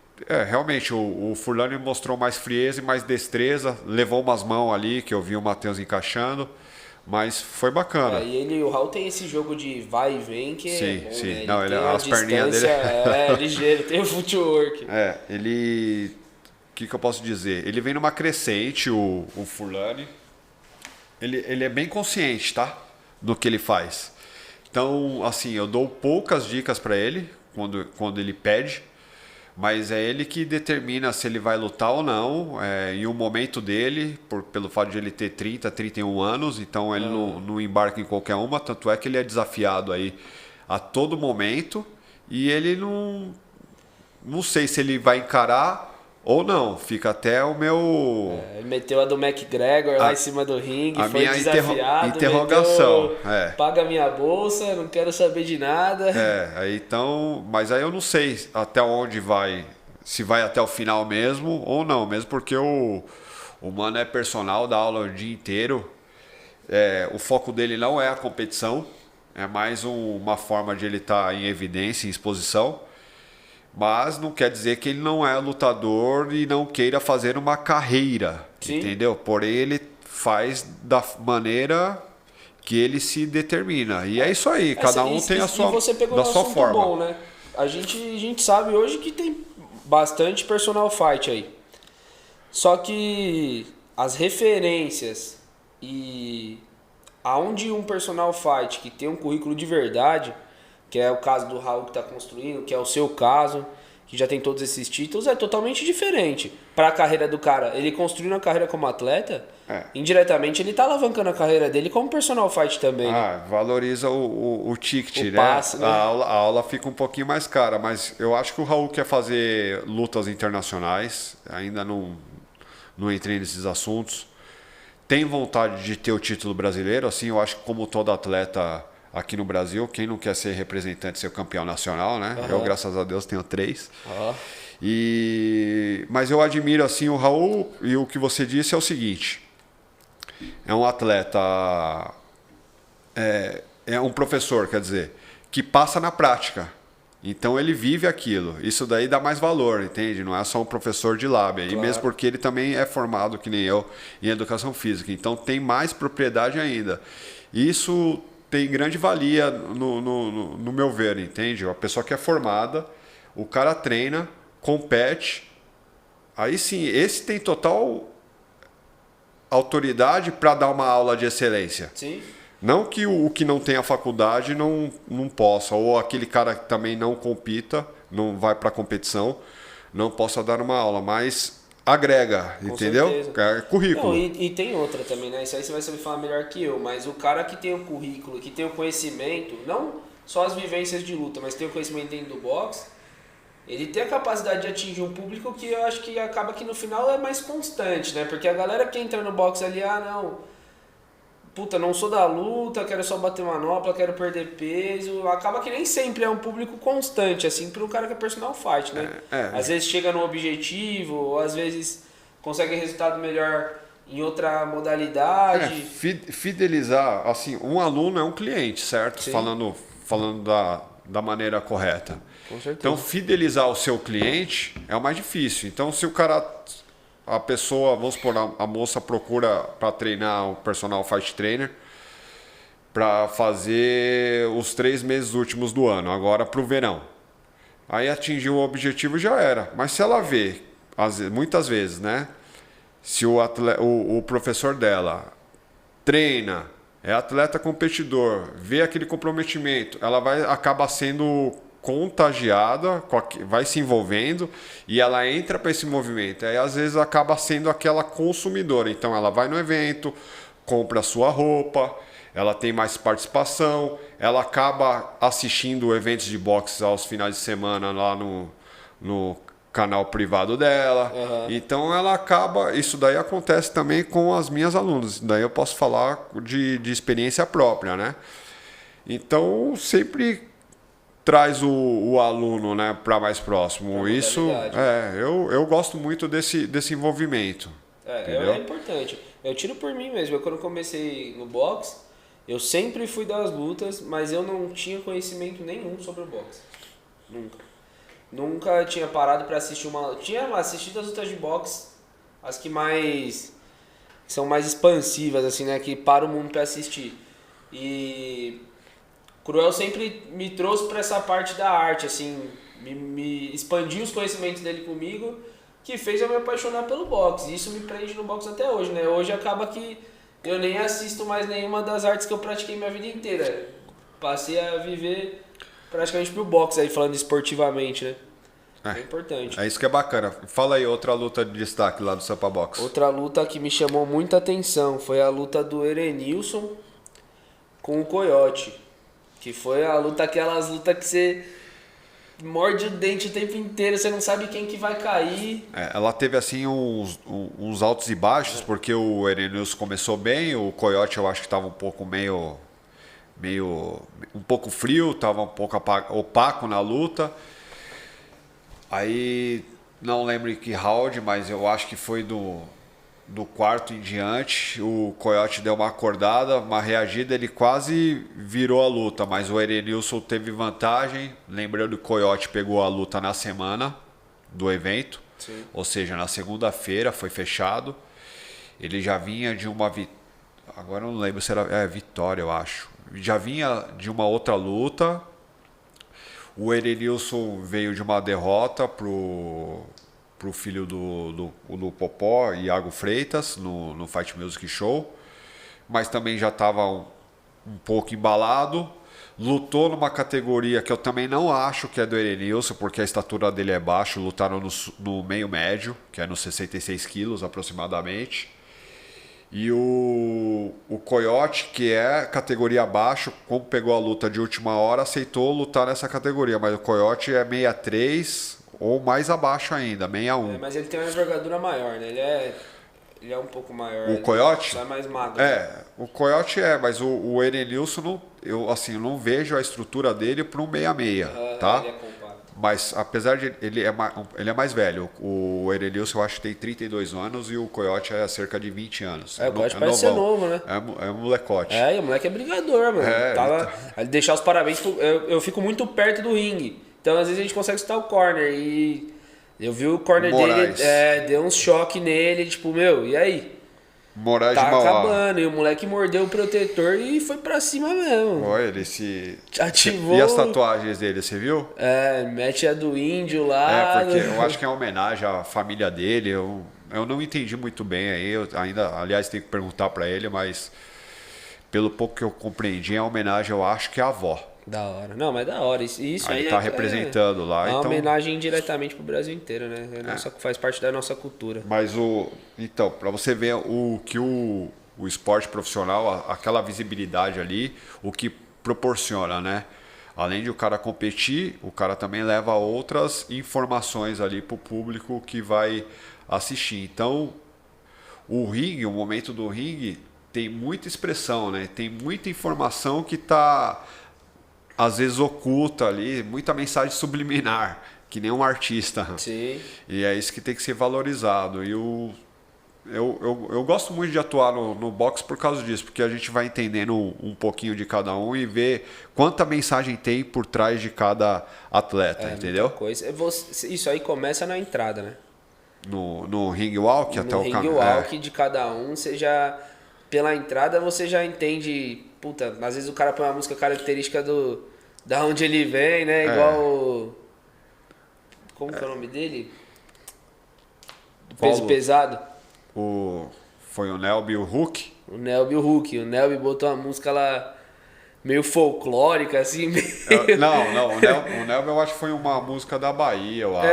realmente o Furlani mostrou mais frieza e mais destreza, levou umas mãos ali que eu vi o Matheus encaixando, mas foi bacana. E o Raul tem esse jogo de vai e vem que Sim, é bom, sim. né? Não, Tem as perninhas dele. ligeiro, tem o footwork. Ele. O que eu posso dizer? Ele vem numa crescente, o Furlani. Ele é bem consciente, tá? Do que ele faz. Então, assim, eu dou poucas dicas para ele quando ele pede, mas é ele que determina se ele vai lutar ou não, em um momento dele, pelo fato de ele ter 30, 31 anos, então ele não embarca em qualquer uma, tanto é que ele é desafiado aí a todo momento, e ele não sei se ele vai encarar ou não, fica até o meu... Ele meteu a do McGregor lá em cima do ringue, a foi minha desafiado. interrogação. Paga minha bolsa, não quero saber de nada. Mas aí eu não sei até onde vai, se vai até o final mesmo ou não, mesmo porque o mano é personal, dá aula o dia inteiro. O foco dele não é a competição, é mais uma forma de ele estar em evidência, em exposição. Mas não quer dizer que ele não é lutador e não queira fazer uma carreira, entendeu? Porém, ele faz da maneira que ele se determina. E é isso aí, cada um tem a sua, você pegou da um sua assunto forma. bom, né? A gente sabe hoje que tem bastante personal fight aí. Só que as referências e aonde um personal fight que tem um currículo de verdade, que é o caso do Raul que está construindo, que é o seu caso, que já tem todos esses títulos, é totalmente diferente. Para a carreira do cara, ele construindo a carreira como atleta, indiretamente ele está alavancando a carreira dele como personal fight também. Né? Valoriza o ticket, né? Passe, né? A aula fica um pouquinho mais cara, mas eu acho que o Raul quer fazer lutas internacionais, ainda não entrei nesses assuntos. Tem vontade de ter o título brasileiro, assim, eu acho que como todo atleta aqui no Brasil, quem não quer ser representante, ser campeão nacional, né? Eu, graças a Deus, tenho 3. Mas eu admiro assim o Raul, e o que você disse é o seguinte: é um atleta, é um professor, quer dizer, que passa na prática. Então ele vive aquilo. Isso daí dá mais valor, entende? Não é só um professor de lábia. Claro. E mesmo porque ele também é formado, que nem eu, em educação física. Então tem mais propriedade ainda. Isso tem grande valia no meu ver, entende? A pessoa que é formada, o cara treina, compete, aí sim, esse tem total autoridade para dar uma aula de excelência. Sim. Não que o que não tem a faculdade não possa, ou aquele cara que também não compita, não vai para a competição, não possa dar uma aula, mas agrega, Com entendeu? certeza. É currículo. Não, e tem outra também, né? Isso aí você vai saber falar melhor que eu, mas o cara que tem o currículo, que tem o conhecimento, não só as vivências de luta, mas tem o conhecimento dentro do boxe, ele tem a capacidade de atingir um público que eu acho que acaba que no final é mais constante, né? Porque a galera que entra no boxe ali, puta, não sou da luta, quero só bater manopla, quero perder peso. Acaba que nem sempre é um público constante, assim, para um cara que é personal fight, né? Às vezes chega no objetivo, ou às vezes consegue resultado melhor em outra modalidade. Fidelizar, assim, um aluno é um cliente, certo? Sim. Falando da maneira correta. Com certeza. Então, fidelizar o seu cliente é o mais difícil. Então, se a pessoa, vamos supor, a moça procura para treinar o personal fight trainer para fazer os 3 meses últimos do ano, agora para o verão. Aí atingiu o objetivo, já era. Mas se ela vê, muitas vezes, né? Se o professor dela treina, é atleta competidor, vê aquele comprometimento, ela acaba sendo contagiada, vai se envolvendo e ela entra para esse movimento. Aí às vezes acaba sendo aquela consumidora. Então ela vai no evento, compra a sua roupa, ela tem mais participação, ela acaba assistindo eventos de boxe aos finais de semana lá no canal privado dela. Uhum. Então ela acaba. Isso daí acontece também com as minhas alunas. Daí eu posso falar de experiência própria, né? Então sempre traz o aluno, né, para mais próximo. Isso eu gosto muito desse envolvimento. É importante. Eu tiro por mim mesmo. Quando comecei no boxe, eu sempre fui das lutas, mas eu não tinha conhecimento nenhum sobre o boxe. Nunca tinha parado para assistir tinha assistido as lutas de boxe, as que são mais expansivas, assim, né, que para o mundo para assistir. E Cruel sempre me trouxe para essa parte da arte, assim, me expandiu os conhecimentos dele comigo, que fez eu me apaixonar pelo boxe. E isso me prende no boxe até hoje, né? Hoje acaba que eu nem assisto mais nenhuma das artes que eu pratiquei minha vida inteira. Passei a viver praticamente pro boxe aí, falando esportivamente, né? É importante. É isso que é bacana. Fala aí outra luta de destaque lá do Sampa Box. Outra luta que me chamou muita atenção foi a luta do Erenilson com o Coyote. Que foi a luta, aquelas lutas que você morde o dente o tempo inteiro, você não sabe quem que vai cair. Ela teve assim uns altos e baixos, porque o Erenilson começou bem, o Coyote eu acho que estava um pouco um pouco frio, estava um pouco opaco na luta. Aí não lembro em que round, mas eu acho que foi do quarto em diante, o Coyote deu uma acordada, uma reagida, ele quase virou a luta, mas o Erenilson teve vantagem. Lembrando que o Coyote pegou a luta na semana do evento. Sim. Ou seja, na segunda-feira foi fechado. Ele já vinha de uma agora eu não lembro se era vitória, eu acho. Já vinha de uma outra luta. O Erenilson veio de uma derrota pro filho do Popó, Iago Freitas, no Fight Music Show, mas também já estava um pouco embalado. Lutou numa categoria que eu também não acho que é do Erenilson, porque a estatura dele é baixa. Lutaram no meio médio, que é nos 66 quilos aproximadamente. E o Coyote, que é categoria abaixo, como pegou a luta de última hora, aceitou lutar nessa categoria. Mas o Coyote é 63 ou mais abaixo ainda, 61. Mas ele tem uma envergadura maior, né? Ele é um pouco maior. O Coyote? Só é mais magro. O Coyote mas o Erenilson, eu não vejo a estrutura dele para um 66, tá? Ele é compacto. Mas apesar de ele é mais velho, o Erenilson eu acho que tem 32 anos e o Coyote é cerca de 20 anos. O Coyote parece ser novo, né? É um molecote. E o moleque é brigador, mano. Ele deixar os parabéns, eu fico muito perto do ringue. Então às vezes a gente consegue escutar o corner e eu vi o corner Moraes. dele, deu uns choque nele, tipo, meu, e aí? Moraes Tá de Mauá. acabando, e o moleque mordeu o protetor e foi pra cima mesmo. Olha, ele se ativou. E as tatuagens dele, você viu? Mete a do índio lá. Porque eu acho que é uma homenagem à família dele. Eu não entendi muito bem aí. Eu ainda, aliás, tenho que perguntar pra ele, mas pelo pouco que eu compreendi, é uma homenagem, eu acho que é a avó. Da hora. Não, mas da hora. Isso Aí aí ele tá representando lá. É uma então... homenagem diretamente pro Brasil inteiro, né? Faz parte da nossa cultura. Mas então, para você ver o que o esporte profissional, aquela visibilidade ali, o que proporciona, né? Além de o cara competir, o cara também leva outras informações ali para o público que vai assistir. Então, o ringue, o momento do ringue, tem muita expressão, né? Tem muita informação que está, às vezes, oculta ali, muita mensagem subliminar, que nem um artista. Sim. E é isso que tem que ser valorizado. E eu gosto muito de atuar no boxe por causa disso, porque a gente vai entendendo um pouquinho de cada um e ver quanta mensagem tem por trás de cada atleta, entendeu? Coisa. Isso aí começa na entrada, né? No ring walk, até o ring walk de cada um, você já, pela entrada você já entende, puta, às vezes o cara põe uma música característica da onde ele vem, né? Igual como que é o nome dele? Do peso pesado. Foi o Nelby e o Hulk? O Nelby e o Hulk. O Nelby botou uma música lá meio folclórica, assim. Não, o Nelby eu acho que foi uma música da Bahia, eu acho.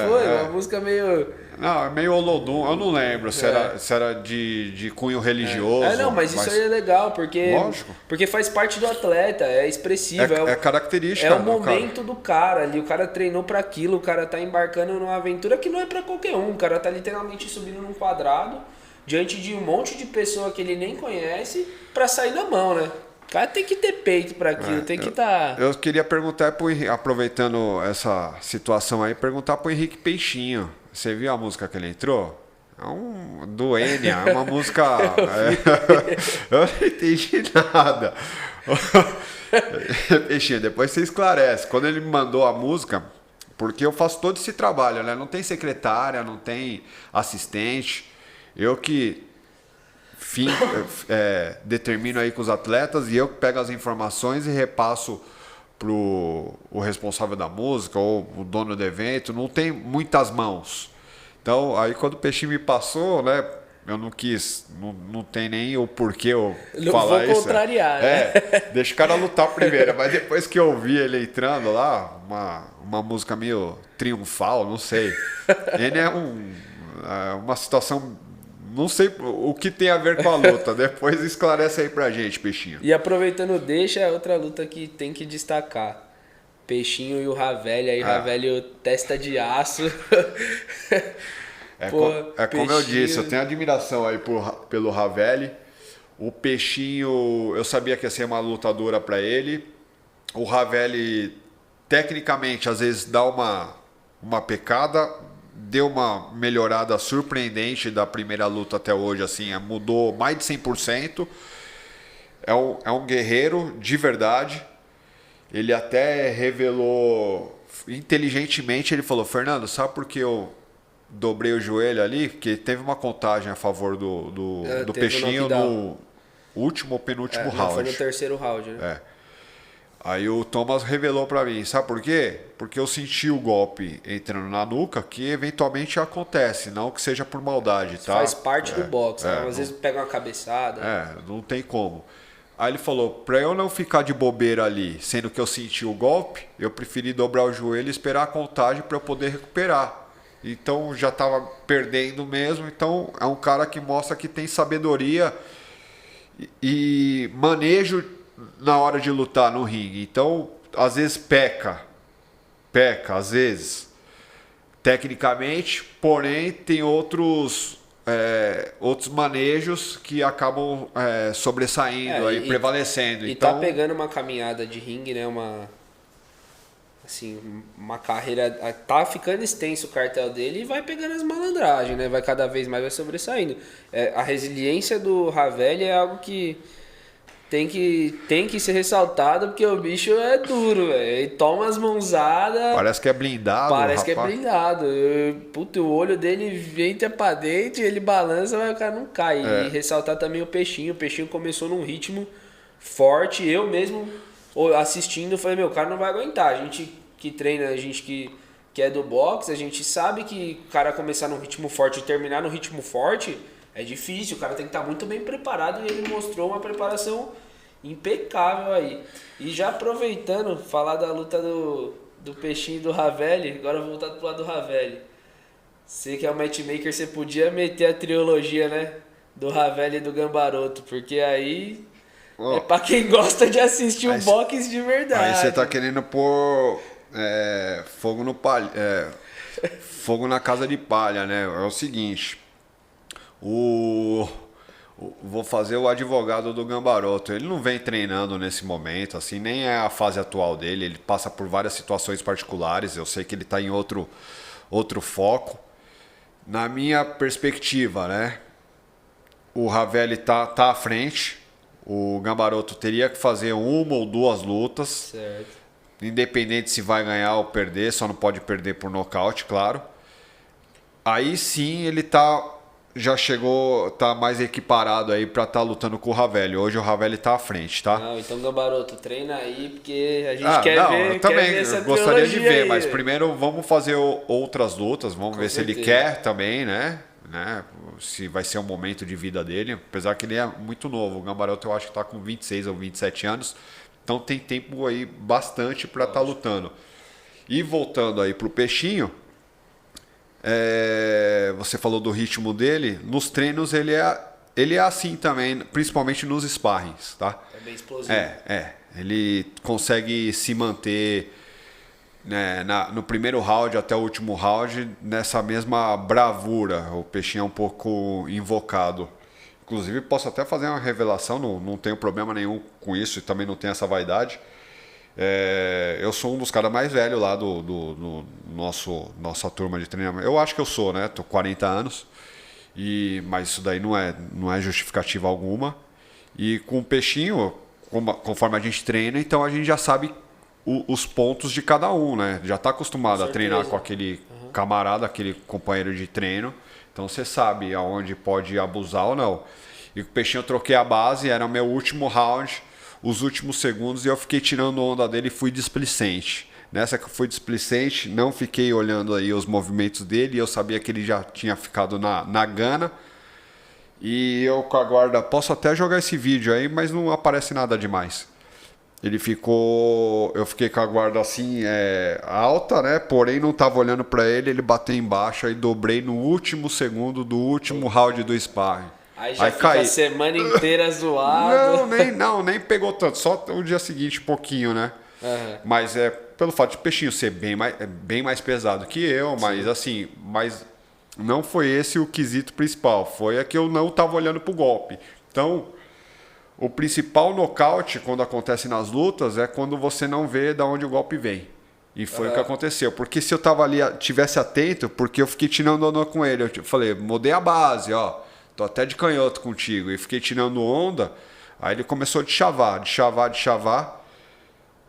Foi. Uma música meio... Não, é meio Olodum, eu não lembro se era de cunho religioso. Não, mas isso aí é legal, porque... Lógico. Porque faz parte do atleta, é expressivo. É característica. É o momento do cara ali, o cara treinou pra aquilo, o cara tá embarcando numa aventura que não é pra qualquer um. O cara tá literalmente subindo num quadrado, diante de um monte de pessoa que ele nem conhece, pra sair na mão, né? O cara tem que ter peito pra aquilo, tem que estar... Eu queria perguntar, aproveitando essa situação aí, perguntar pro Henrique Peixinho. Você viu a música que ele entrou? Do Enya, é uma música... eu não entendi nada. Peixinho, depois você esclarece. Quando ele me mandou a música, porque eu faço todo esse trabalho, né? Não tem secretária, não tem assistente. Eu que determino aí com os atletas e eu pego as informações e repasso pro o responsável da música ou o dono do evento. Não tem muitas mãos. Então, aí quando o Peixinho me passou, né? Eu não quis, não tem nem o porquê eu falar isso. Não vou contrariar, né? Deixa o cara lutar primeiro. Mas depois que eu vi ele entrando lá, uma música meio triunfal, não sei. Ele é uma situação... Não sei o que tem a ver com a luta. Depois esclarece aí pra gente, Peixinho. E aproveitando deixa, outra luta que tem que destacar. Peixinho e o Ravelli. Aí Ravelli testa de aço. Como eu disse, eu tenho admiração aí pelo Ravelli. O Peixinho, eu sabia que ia ser uma lutadora pra ele. O Ravelli, tecnicamente, às vezes dá uma pecada. Deu uma melhorada surpreendente da primeira luta até hoje, assim, mudou mais de 100%. É um guerreiro de verdade. Ele até revelou inteligentemente, ele falou: Fernando, sabe por que eu dobrei o joelho ali? Porque teve uma contagem a favor do Peixinho no último ou penúltimo round. Foi no terceiro round, né? Aí o Thomas revelou pra mim, sabe por quê? Porque eu senti o golpe entrando na nuca, que eventualmente acontece, não que seja por maldade, tá? Faz parte do boxe, às vezes pega uma cabeçada. Não tem como. Aí ele falou, pra eu não ficar de bobeira ali, sendo que eu senti o golpe, eu preferi dobrar o joelho e esperar a contagem pra eu poder recuperar. Então já tava perdendo mesmo, então é um cara que mostra que tem sabedoria e manejo na hora de lutar no ringue. Então, às vezes peca, às vezes, tecnicamente, porém tem outros manejos que acabam sobressaindo, prevalecendo. E então, tá pegando uma caminhada de ringue, né? Uma carreira... Tá ficando extenso o cartel dele e vai pegando as malandragens, né? Vai cada vez mais, vai sobressaindo. A resiliência do Ravelli é algo que tem que ser ressaltado, porque o bicho é duro, velho. Ele toma as mãozadas... Parece que é blindado, Parece que é blindado. Puta, o olho dele entra pra dentro, ele balança, mas o cara não cai. E ressaltar também o Peixinho. O Peixinho começou num ritmo forte. Eu mesmo, assistindo, falei, meu, o cara não vai aguentar. A gente que treina, a gente que é do boxe, a gente sabe que o cara começar num ritmo forte e terminar num ritmo forte... É difícil, o cara tem que estar muito bem preparado e ele mostrou uma preparação impecável aí. E já aproveitando, falar da luta do Peixinho e do Ravelli, agora voltado pro lado do Ravelli. Você que é o matchmaker, você podia meter a trilogia, né? Do Ravelli e do Gambaroto, porque aí é pra quem gosta de assistir um boxe de verdade. Aí você tá querendo pôr fogo no palha, fogo na casa de palha, né? É o seguinte, vou fazer o advogado do Gambaroto. Ele não vem treinando nesse momento, assim, nem é a fase atual dele. Ele passa por várias situações particulares. Eu sei que ele está em outro foco. Na minha perspectiva, né? O Ravelli tá à frente. O Gambaroto teria que fazer uma ou duas lutas. Certo. Independente se vai ganhar ou perder, só não pode perder por nocaute, claro. Aí sim ele já chegou, tá mais equiparado aí pra estar lutando com o Ravelli. Hoje o Ravelli tá à frente, tá? Não, então Gambaroto, treina aí, porque a gente quer ver. Eu também essa gostaria de ver, aí. mas primeiro vamos fazer outras lutas, vamos ver se ele quer também, né? Se vai ser um momento de vida dele, apesar que ele é muito novo. O Gambaroto eu acho que tá com 26 ou 27 anos, então tem tempo aí bastante para estar lutando. E voltando aí pro Peixinho, você falou do ritmo dele. Nos treinos ele é assim também, principalmente nos sparrings, tá? É bem explosivo. Ele consegue se manter, né, no primeiro round até o último round nessa mesma bravura. O Peixinho é um pouco invocado. Inclusive posso até fazer uma revelação, não tenho problema nenhum com isso e também não tenho essa vaidade. Eu sou um dos caras mais velhos lá do nossa turma de treinamento. Eu acho que eu sou, né? Tô 40 anos. Mas isso daí não é justificativa alguma. E com o Peixinho, conforme a gente treina, então a gente já sabe os pontos de cada um, né? Já está acostumado a treinar com aquele camarada, aquele companheiro de treino. Então você sabe aonde pode abusar ou não. E com o Peixinho eu troquei a base, era o meu último round, os últimos segundos, e eu fiquei tirando onda dele e fui displicente. Nessa que eu fui displicente, não fiquei olhando aí os movimentos dele, eu sabia que ele já tinha ficado na gana. E eu com a guarda, posso até jogar esse vídeo aí, mas não aparece nada demais. Eu fiquei com a guarda assim, alta, né? Porém não estava olhando para ele, ele bateu embaixo, aí dobrei no último segundo do último round do sparring. Aí já fica a semana inteira zoado. Nem pegou tanto, só o dia seguinte um pouquinho, né? Mas pelo fato de Peixinho ser bem mais pesado que eu, mas assim, não foi esse o quesito principal, foi que eu não estava olhando pro golpe. Então, o principal nocaute quando acontece nas lutas é quando você não vê de onde o golpe vem. E foi o que aconteceu. Porque se eu tava ali, tivesse atento, porque eu fiquei tirando onda com ele, eu falei, mudei a base, ó, tô até de canhoto contigo, e fiquei tirando onda, aí ele começou a de chavar.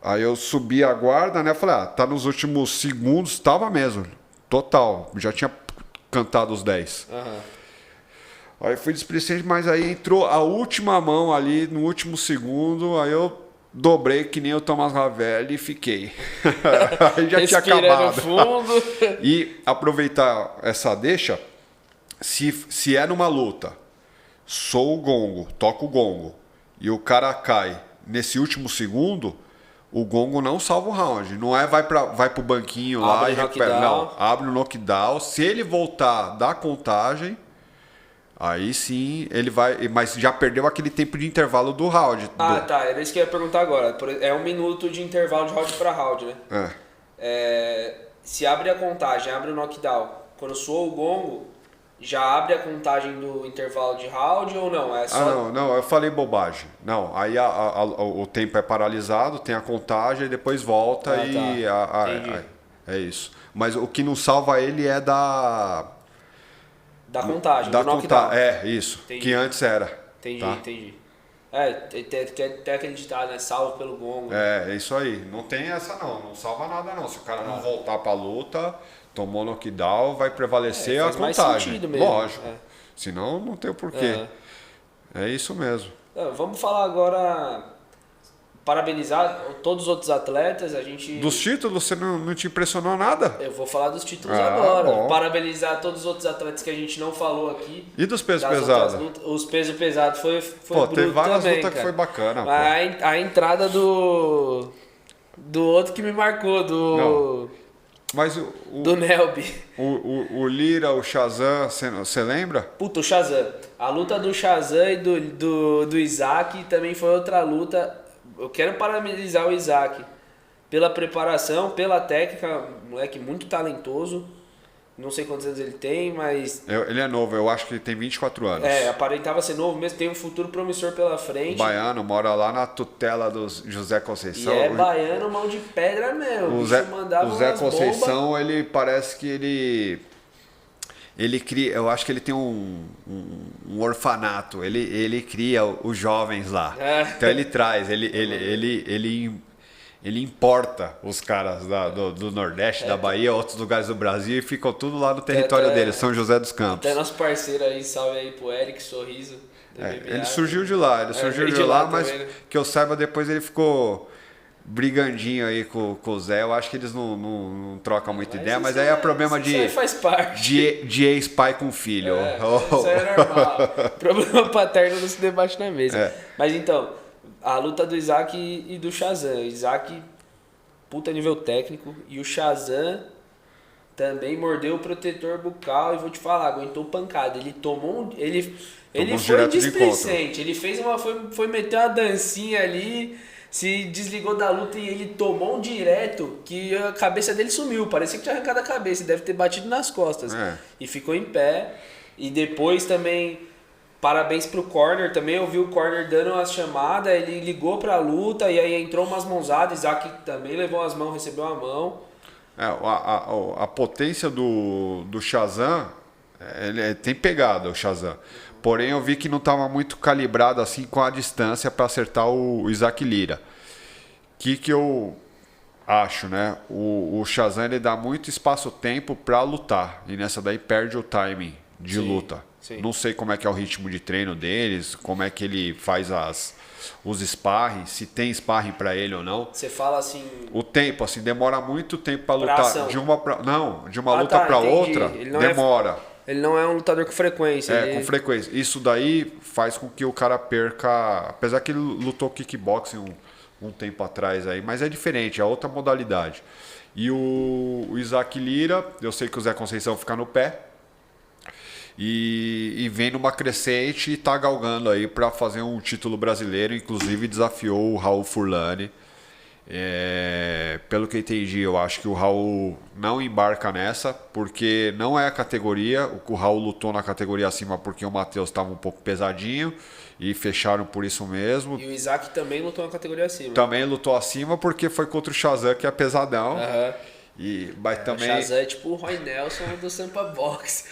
Aí eu subi a guarda, né? Falei, tá nos últimos segundos, tava mesmo. Total. Já tinha cantado os 10. Aí fui displicente, mas aí entrou a última mão ali no último segundo, aí eu dobrei que nem o Thomas Ravelli e fiquei. Aí já tinha acabado. Fundo. E aproveitar essa deixa, se é numa luta, sou o gongo, toco o gongo, e o cara cai nesse último segundo, o gongo não salva o round. Não vai pro banquinho lá e recupera. Não, abre o knockdown. Se ele voltar da contagem, aí sim ele vai. Mas já perdeu aquele tempo de intervalo do round. Tá. Era isso que eu ia perguntar agora. É 1 minuto de intervalo de round para round, né? Se abre a contagem, abre o knockdown. Quando soa o gongo, já abre a contagem do intervalo de round ou não? É só... Não, eu falei bobagem. Não, aí o tempo é paralisado, tem a contagem e depois volta é isso. Mas o que não salva ele é da contagem, da do knockdown. Isso. Entendi. Que antes era. Entendi. Tem aquele ditado, né? Salvo pelo gongo. É isso aí. Não tem essa não salva nada não. Se o cara não voltar pra luta, tomou knockdown, vai prevalecer a faz mais contagem. sentido mesmo. Lógico. Senão não tem o porquê. É isso mesmo. Vamos falar agora parabenizar todos os outros atletas. A gente... Dos títulos, você não te impressionou nada? Eu vou falar dos títulos Ah, agora. bom. Parabenizar todos os outros atletas que a gente não falou aqui. E dos pesos Das pesados? outras lutas. Os pesos pesados foi Pô, bruto teve várias também, lutas que cara. foi bacana, pô. Mas a entrada do outro que me marcou, Não. Mas do Nelby. o Lira, o Shazam, você lembra? Puta, o Shazam. A luta do Shazam e do Isaac também foi outra luta. Eu quero parabenizar o Isaac pela preparação, pela técnica. Moleque muito talentoso. Não sei quantos anos ele tem, mas... Ele é novo, eu acho que ele tem 24 anos. Aparentava ser novo mesmo. Tem um futuro promissor pela frente. Baiano, mora lá na tutela do José Conceição. E baiano, mão de pedra mesmo. O bicho Zé, mandava o Zé umas Conceição, bombas. ele parece que ele cria, eu acho que ele tem um orfanato, ele cria os jovens lá. Então ele traz, ele importa os caras do Nordeste, da Bahia, outros lugares do Brasil e ficam tudo lá no território dele, São José dos Campos. Até nosso parceiro aí, salve aí pro Eric Sorriso. do MMA. Ele surgiu de lá, veio de lá mas também, né? que eu saiba, depois ele ficou brigandinho aí com o Zé. Eu acho que eles não trocam muita ideia, mas aí é problema isso aí faz parte. de ex-pai com filho. Isso aí é normal. Problema paterno não se debate na mesa. É. Mas então, a luta do Isaac e do Shazam. O Isaac, puta nível técnico. E o Shazam também mordeu o protetor bucal. E vou te falar, aguentou pancada. Ele tomou ele Tomou foi direto de displicente. Ele fez foi meter uma dancinha ali. Se desligou da luta e ele tomou um direto que a cabeça dele sumiu. Parecia que tinha arrancado a cabeça. Deve ter batido nas costas. E ficou em pé. E depois também, parabéns pro corner também. Eu vi o corner dando umas chamadas. Ele ligou pra luta e aí entrou umas mãozadas. Isaac também levou as mãos, recebeu a mão. A potência do Shazam, ele tem pegada, o Shazam. Porém, eu vi que não estava muito calibrado assim com a distância para acertar o Isaac Lira. Que eu acho, né? O Shazam, ele dá muito espaço-tempo para lutar. E nessa daí perde o timing de luta. Sim. Não sei como é que é o ritmo de treino deles, como é que ele faz os sparring, se tem sparring para ele ou não. Você fala assim... O tempo, assim, demora muito tempo para Pra lutar. ação. De uma luta para entendi. outra, Ele não demora. Ele não é um lutador com frequência. Com frequência. Isso daí faz com que o cara perca... Apesar que ele lutou kickboxing um tempo atrás aí, mas é diferente, é outra modalidade. E o Isaac Lira, eu sei que o Zé Conceição fica no pé, e vem numa crescente e tá galgando aí para fazer um título brasileiro, inclusive desafiou o Raul Furlani. Pelo que eu entendi, eu acho que o Raul não embarca nessa, porque não é a categoria. O Raul lutou na categoria acima porque o Matheus estava um pouco pesadinho e fecharam por isso mesmo. E o Isaac também lutou na categoria acima. Também lutou acima porque foi contra o Shazam, que é pesadão. Mas também... O Shazam é tipo o Roy Nelson do Sampa Box.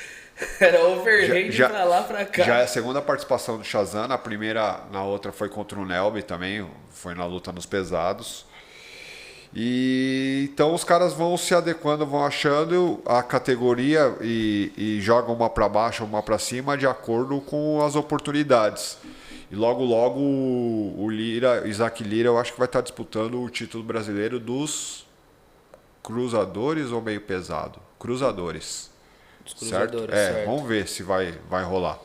Era overhand pra lá, pra cá. Já é a segunda participação do Shazam. Na outra foi contra o Nelby também, foi na luta nos pesados. E então os caras vão se adequando, vão achando a categoria e jogam uma para baixo, uma para cima de acordo com as oportunidades. E logo o Isaac Lira, eu acho que vai estar disputando o título brasileiro dos cruzadores ou meio pesado? Cruzadores. Cruzadores, certo? certo. Vamos ver se vai rolar.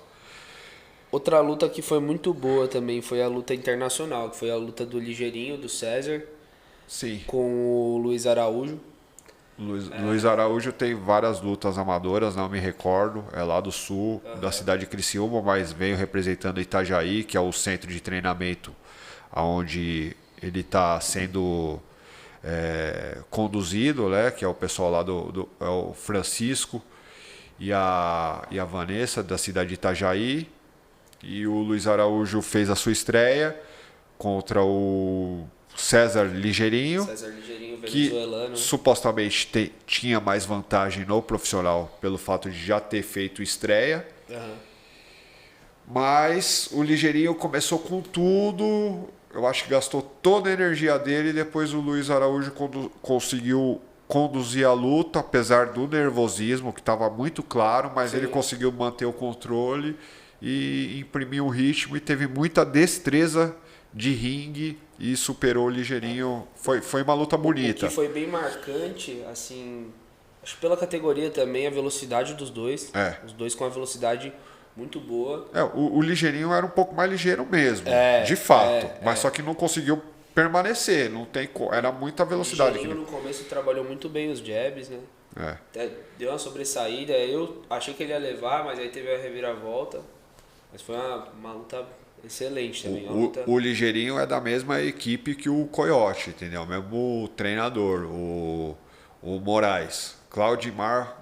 Outra luta que foi muito boa também foi a luta internacional, que foi a luta do Ligeirinho, do César. Sim. Com o Luiz Araújo. Luiz Araújo tem várias lutas amadoras, não me recordo. É lá do sul, da cidade de Criciúma, mas veio representando Itajaí, que é o centro de treinamento onde ele está sendo conduzido, né? Que é o pessoal lá é o Francisco e a Vanessa, da cidade de Itajaí. E o Luiz Araújo fez a sua estreia contra o César Ligeirinho, venezuelano, que supostamente tinha mais vantagem no profissional pelo fato de já ter feito estreia. Mas o Ligeirinho começou com tudo, eu acho que gastou toda a energia dele, e depois o Luiz Araújo conseguiu conduzir a luta, apesar do nervosismo, que estava muito claro, mas ele conseguiu manter o controle e imprimir um ritmo e teve muita destreza de ringue e superou o Ligeirinho. Foi uma luta bonita. O que foi bem marcante, assim, acho que pela categoria também, a velocidade dos dois. Os dois com a velocidade muito boa. O Ligeirinho era um pouco mais ligeiro mesmo, de fato. Mas só que não conseguiu permanecer. Não tem, era muita velocidade. O Ligeirinho no começo trabalhou muito bem os jabs, né? Até deu uma sobressaída. Eu achei que ele ia levar, mas aí teve a reviravolta. Mas foi uma luta excelente também. O Ligeirinho é da mesma equipe que o Coyote, entendeu? Mesmo treinador, o Moraes. Claudimar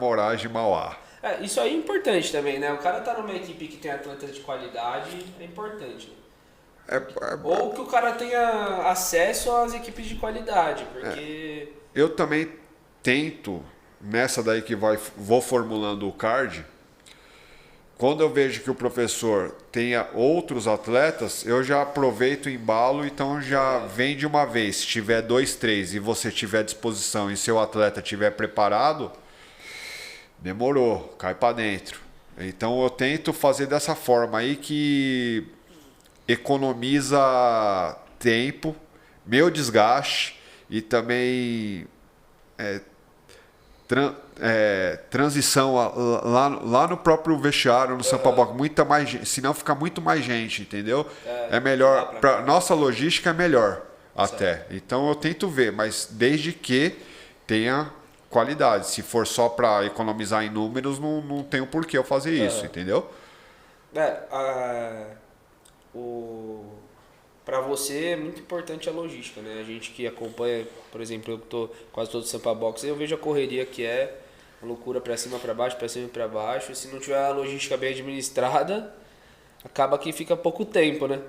Moraes de Mauá. Isso aí é importante também, né? O cara tá numa equipe que tem atletas de qualidade, é importante. Ou que o cara tenha acesso às equipes de qualidade, porque... Eu também tento, nessa daí que vou formulando o card, quando eu vejo que o professor tenha outros atletas, eu já aproveito o embalo, então já vem de uma vez. Se tiver 2, 3 e você tiver disposição e seu atleta estiver preparado, demorou, cai para dentro. Então eu tento fazer dessa forma aí que economiza tempo, meu desgaste e também transição lá no próprio vestiário, no Sampa Box, muita mais gente, senão fica muito mais gente, entendeu? É melhor, para nossa logística é melhor até. Então eu tento ver, mas desde que tenha qualidade. Se for só para economizar em números, não tem o porquê eu fazer isso, entendeu? Para você é muito importante a logística, né? A gente que acompanha, por exemplo, eu que tô quase todo Sampa Box, eu vejo a correria que é uma loucura para cima, para baixo, para cima e para baixo. E se não tiver a logística bem administrada, acaba que fica pouco tempo, né?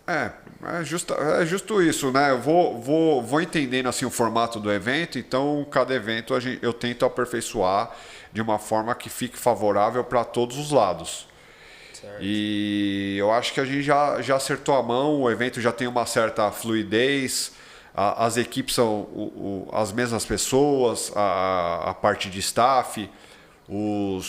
É justo isso, né? Eu vou entendendo assim o formato do evento, então cada evento eu tento aperfeiçoar de uma forma que fique favorável para todos os lados. Certo. E eu acho que a gente já acertou a mão, o evento já tem uma certa fluidez, as equipes são as mesmas pessoas, a parte de staff, o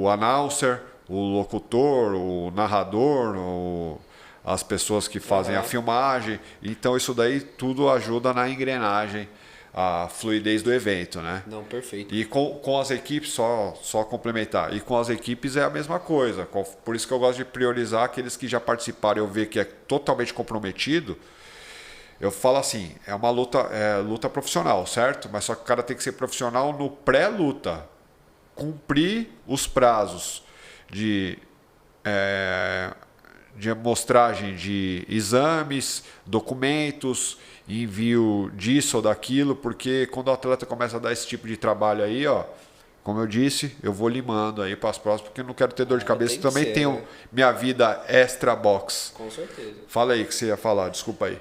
announcer, o locutor, o narrador, as pessoas que fazem a filmagem. Então isso daí tudo ajuda na engrenagem, a fluidez do evento, né? Não, perfeito. E com as equipes, só complementar, e com as equipes é a mesma coisa. Por isso que eu gosto de priorizar aqueles que já participaram, eu ver que é totalmente comprometido. Eu falo assim, é uma luta profissional, certo? Mas só que o cara tem que ser profissional no pré-luta. Cumprir os prazos de amostragem de exames, documentos, envio disso ou daquilo, porque quando o atleta começa a dar esse tipo de trabalho aí, como eu disse, eu vou limando aí para as próximas, porque eu não quero ter dor de cabeça. Também tenho minha vida extra box. Com certeza. Fala aí o que você ia falar, desculpa aí.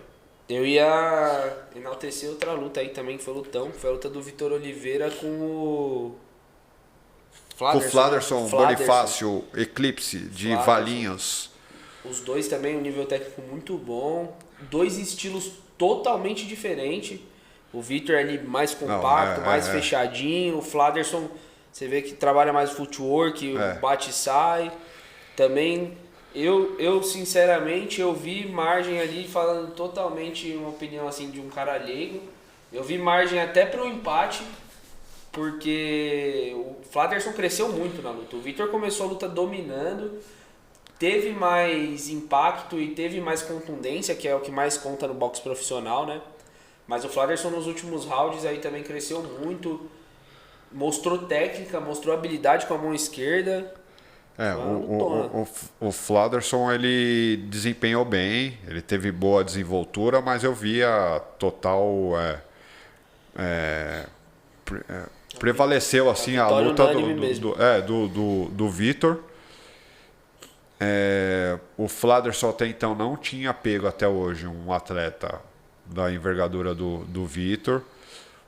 Eu ia enaltecer outra luta aí também, que foi lutão, que foi a luta do Vitor Oliveira com o Fladerson Bonifácio, Eclipse de Valinhos. Os dois também, um nível técnico muito bom. Dois estilos totalmente diferentes. O Vitor ali mais compacto, mais fechadinho. O Fladerson, você vê que trabalha mais footwork, bate e sai. Também, eu sinceramente, eu vi margem ali, falando totalmente uma opinião assim de um cara leigo. Eu vi margem até para um empate, porque o Fladerson cresceu muito na luta. O Vitor começou a luta dominando, teve mais impacto e teve mais contundência, que é o que mais conta no boxe profissional, né? Mas o Fladerson nos últimos rounds aí também cresceu muito, mostrou técnica, mostrou habilidade com a mão esquerda. O Fladerson ele desempenhou bem, ele teve boa desenvoltura, mas eu via total prevaleceu assim a luta do Vitor. O Fladerson até então não tinha pego até hoje um atleta da envergadura do Vitor.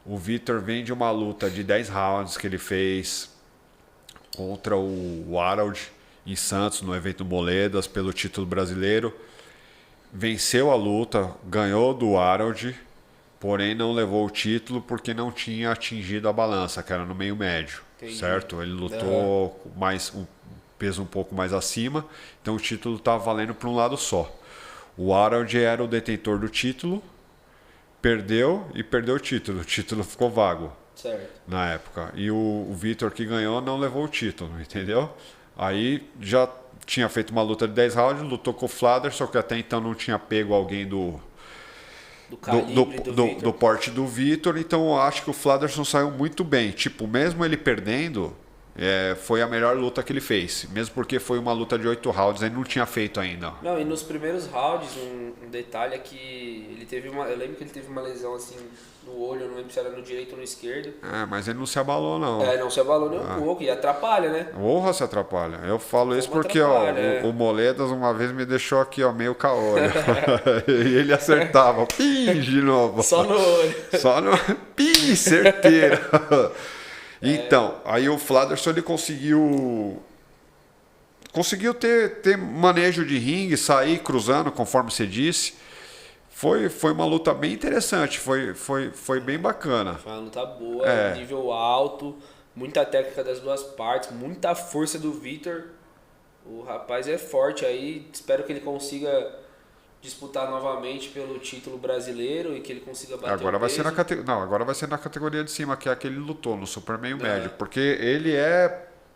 O Vitor vem de uma luta de 10 rounds que ele fez contra o Harold em Santos, no evento Moledas, pelo título brasileiro. Venceu a luta, ganhou do Harold, porém não levou o título porque não tinha atingido a balança, que era no meio médio. Entendi. Certo? Ele lutou peso um pouco mais acima, então o título estava valendo para um lado só. O Harold era o detentor do título, perdeu o título ficou vago. Certo. Na época. E o Vitor que ganhou não levou o título, entendeu? Aí já tinha feito uma luta de 10 rounds, lutou com o Flader, só que até então não tinha pego alguém do calibre do porte do Vitor, então eu acho que o Fladerson saiu muito bem. Tipo, mesmo ele perdendo, foi a melhor luta que ele fez. Mesmo porque foi uma luta de 8 rounds, ele não tinha feito ainda. Não, e nos primeiros rounds, um detalhe é que ele teve eu lembro que ele teve uma lesão assim no olho, eu não lembro se era no direito ou no esquerdo. Mas ele não se abalou, não. Não se abalou nem um pouco, e atrapalha, né? Honra se atrapalha. Eu falo isso porque o Moledas uma vez me deixou aqui, ó, meio caô. E ele acertava, pim, de novo. Só no olho. Só no pim, certeiro. Então, aí o Fladerson ele conseguiu ter manejo de ringue, sair cruzando, conforme você disse. Foi uma luta bem interessante, foi bem bacana. Foi uma luta boa, nível alto, muita técnica das duas partes, muita força do Vitor. O rapaz é forte aí, espero que ele consiga disputar novamente pelo título brasileiro e que ele consiga bater agora o vai peso. Agora vai ser na categoria de cima, que é a que ele lutou, no super meio médio, porque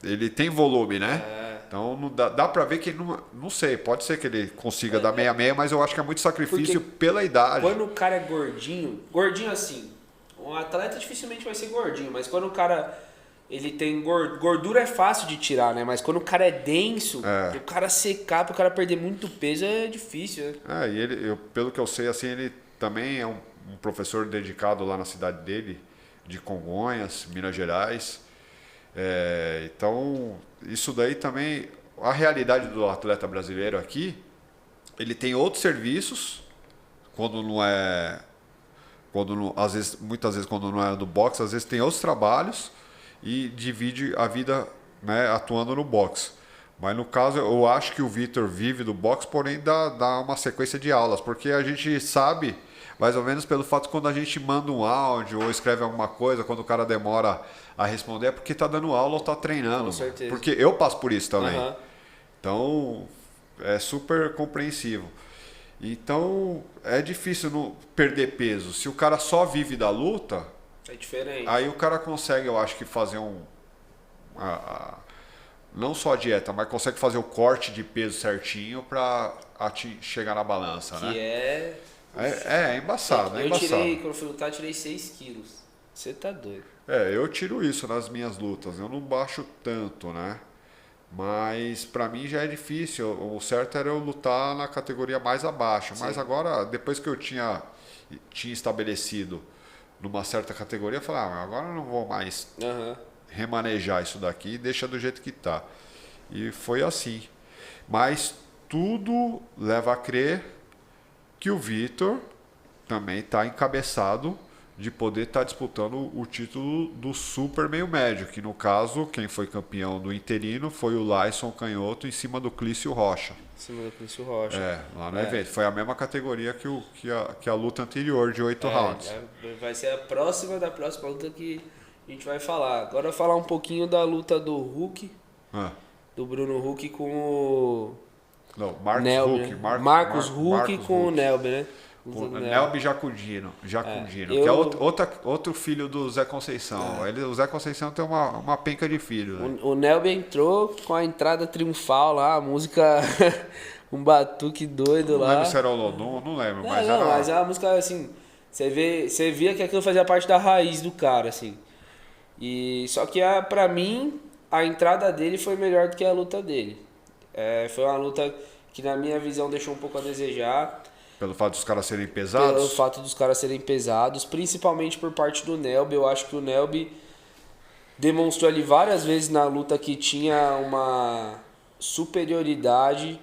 ele tem volume, né? Então não dá pra ver que ele não sei, pode ser que ele consiga dar meia-meia, mas eu acho que é muito sacrifício pela idade. Quando o cara é gordinho assim, um atleta dificilmente vai ser gordinho, mas quando o cara ele tem gordura é fácil de tirar, né? Mas quando o cara é denso, pro cara secar, pro cara perder muito peso é difícil, né? E ele, pelo que eu sei, assim, ele também é um professor dedicado lá na cidade dele, de Congonhas, Minas Gerais. Então, isso daí também, a realidade do atleta brasileiro aqui, ele tem outros serviços, muitas vezes quando não é do boxe, às vezes tem outros trabalhos e divide a vida, né, atuando no boxe. Mas no caso, eu acho que o Vitor vive do boxe, porém dá uma sequência de aulas, porque a gente sabe, mais ou menos pelo fato que quando a gente manda um áudio ou escreve alguma coisa, quando o cara demora a responder, é porque está dando aula ou está treinando. Com certeza. Porque eu passo por isso também. Uhum. Então, é super compreensivo. Então, é difícil não perder peso. Se o cara só vive da luta, é diferente. Aí o cara consegue, eu acho que fazer não só a dieta, mas consegue fazer o corte de peso certinho para chegar na balança, que né? É embaçado, é embaçado. Quando eu fui lutar, tirei 6 quilos. Você tá doido. Eu tiro isso nas minhas lutas. Eu não baixo tanto, né? Mas pra mim já é difícil. O certo era eu lutar na categoria mais abaixo. Sim. Mas agora, depois que eu tinha estabelecido numa certa categoria, eu falei, agora eu não vou mais remanejar isso daqui, deixa do jeito que tá. E foi assim. Mas tudo leva a crer que o Vitor também está encabeçado de poder estar disputando o título do super meio médio, que no caso, quem foi campeão do interino foi o Laison Canhoto em cima do Clício Rocha. Em cima do Clício Rocha. Lá no evento. Foi a mesma categoria que a luta anterior, de 8 rounds. Vai ser a próxima da próxima luta que a gente vai falar. Agora falar um pouquinho da luta do Huck, do Bruno Huck com o... Não, Marcos Nelby, Huck. né? Marcos Huck com o Nelby, né? O Nelby Jacudino, que é outro filho do Zé Conceição. O Zé Conceição tem uma penca de filho. Né? O Nelby entrou com a entrada triunfal lá, a música, um batuque doido lá. Não lembro se era o Lodum, não lembro. Mas é uma música assim, você via que aquilo fazia parte da raiz do cara, assim. E, só que pra mim, a entrada dele foi melhor do que a luta dele. Foi uma luta que na minha visão deixou um pouco a desejar. Pelo fato dos caras serem pesados? Pelo fato dos caras serem pesados, principalmente por parte do Nelby. Eu acho que o Nelby demonstrou ali várias vezes na luta que tinha uma superioridade,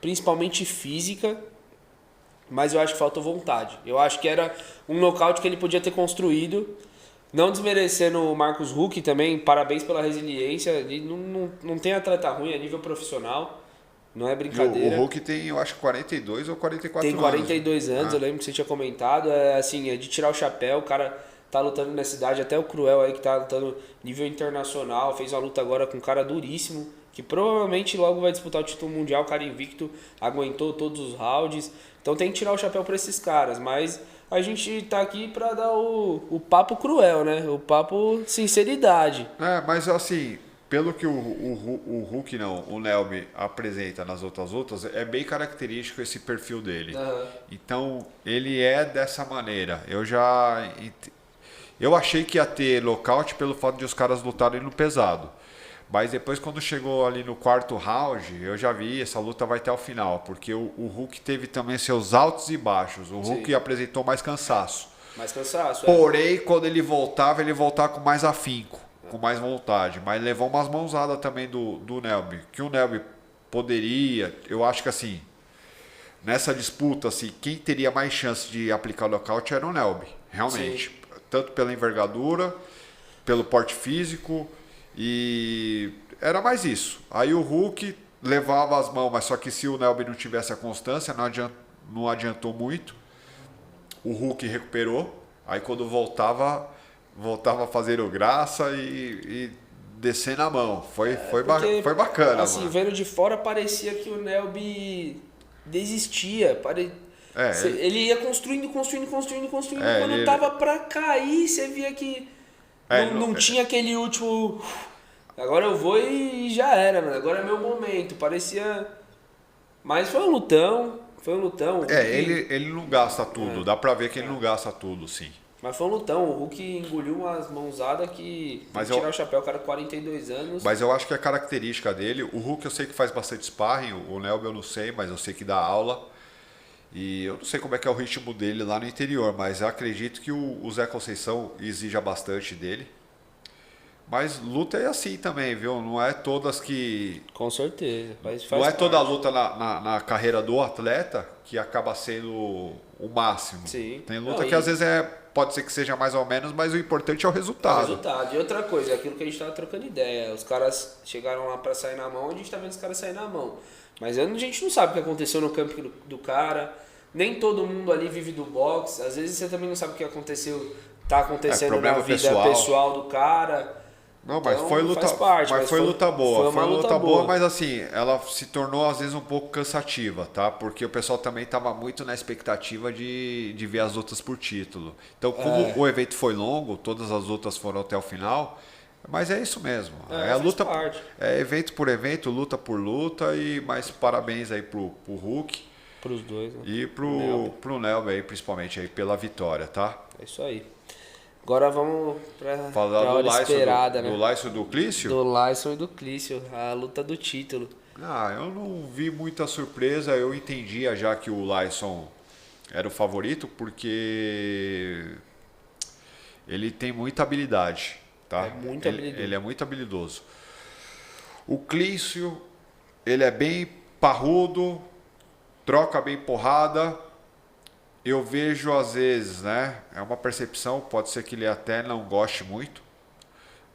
principalmente física, mas eu acho que faltou vontade. Eu acho que era um nocaute que ele podia ter construído. Não desmerecendo o Marcos Huck também, parabéns pela resiliência. Ele não tem atleta ruim a nível profissional. Não é brincadeira. O Huck tem, eu acho, 42 ou 44 anos. Tem 42 anos, eu lembro que você tinha comentado. É de tirar o chapéu. O cara tá lutando nessa cidade. Até o Cruel aí que tá lutando nível internacional. Fez uma luta agora com um cara duríssimo, que provavelmente logo vai disputar o título mundial, o cara invicto, aguentou todos os rounds. Então tem que tirar o chapéu para esses caras, mas a gente tá aqui para dar o papo cruel, né? O papo sinceridade. Mas assim, pelo que o Hulk não, o Nelby apresenta nas outras lutas, é bem característico esse perfil dele. Uhum. Então, ele é dessa maneira. Eu achei que ia ter nocaute pelo fato de os caras lutarem no pesado. Mas depois, quando chegou ali no quarto round, eu já vi, essa luta vai até o final. Porque o Hulk teve também seus altos e baixos. O Hulk apresentou mais cansaço. Mais cansaço, Porém, quando ele voltava com mais afinco, com mais vontade. Mas levou umas mãozadas também do Nelby. Que o Nelby poderia, eu acho que assim, nessa disputa, assim, quem teria mais chance de aplicar o nocaute era o Nelby. Realmente. Sim. Tanto pela envergadura, pelo porte físico, e era mais isso. Aí o Hulk levava as mãos, mas só que se o Nelby não tivesse a constância, não adiantou muito. O Hulk recuperou, aí quando voltava fazendo graça e descendo a mão. Foi bacana. Assim, mano. vendo de fora parecia que o Nelby desistia. Ele ia construindo. Quando tava pra cair, você via que não tinha aquele último... Agora eu vou e já era, mano. Agora é meu momento. Parecia... Mas foi um lutão. Ele não gasta tudo. Dá pra ver que ele não gasta tudo, sim. Mas foi um lutão. O Hulk engoliu umas mãozadas que... Tem que tirar o chapéu. O cara 42 anos. Mas eu acho que a característica dele... O Hulk eu sei que faz bastante sparring. O Nelby eu não sei, mas eu sei que dá aula. E eu não sei como é que é o ritmo dele lá no interior, mas eu acredito que o Zé Conceição exija bastante dele. Mas luta é assim também, viu? Não é todas que... Com certeza. Não é toda luta na carreira do atleta que acaba sendo o máximo. Sim. Tem luta que às vezes pode ser que seja mais ou menos, mas o importante é o resultado. E outra coisa, é aquilo que a gente tava trocando ideia. Os caras chegaram lá pra sair na mão, a gente tá vendo os caras sair na mão. Mas a gente não sabe o que aconteceu no campo do cara. Nem todo mundo ali vive do boxe. Às vezes você também não sabe o que tá acontecendo na vida pessoal do cara. Não, mas então, foi luta, faz parte, mas foi luta boa. Foi uma luta boa, mas assim, ela se tornou às vezes um pouco cansativa, tá? Porque o pessoal também estava muito na expectativa de ver as lutas por título. Então, como o evento foi longo, todas as lutas foram até o final, mas é isso mesmo. É luta, é evento por evento, luta por luta, e mais parabéns aí pro Hulk. Pros dois, né? E pro Nelby aí, principalmente aí pela vitória, tá? É isso aí. Agora vamos pra hora esperada, né? Do Lyson e do Clício? Do Lyson e do Clício, a luta do título. Eu não vi muita surpresa, eu entendia já que o Lyson era o favorito, porque ele tem muita habilidade, tá? Ele é muito habilidoso. O Clício, ele é bem parrudo, troca bem porrada. Eu vejo às vezes, né? É uma percepção, pode ser que ele até não goste muito,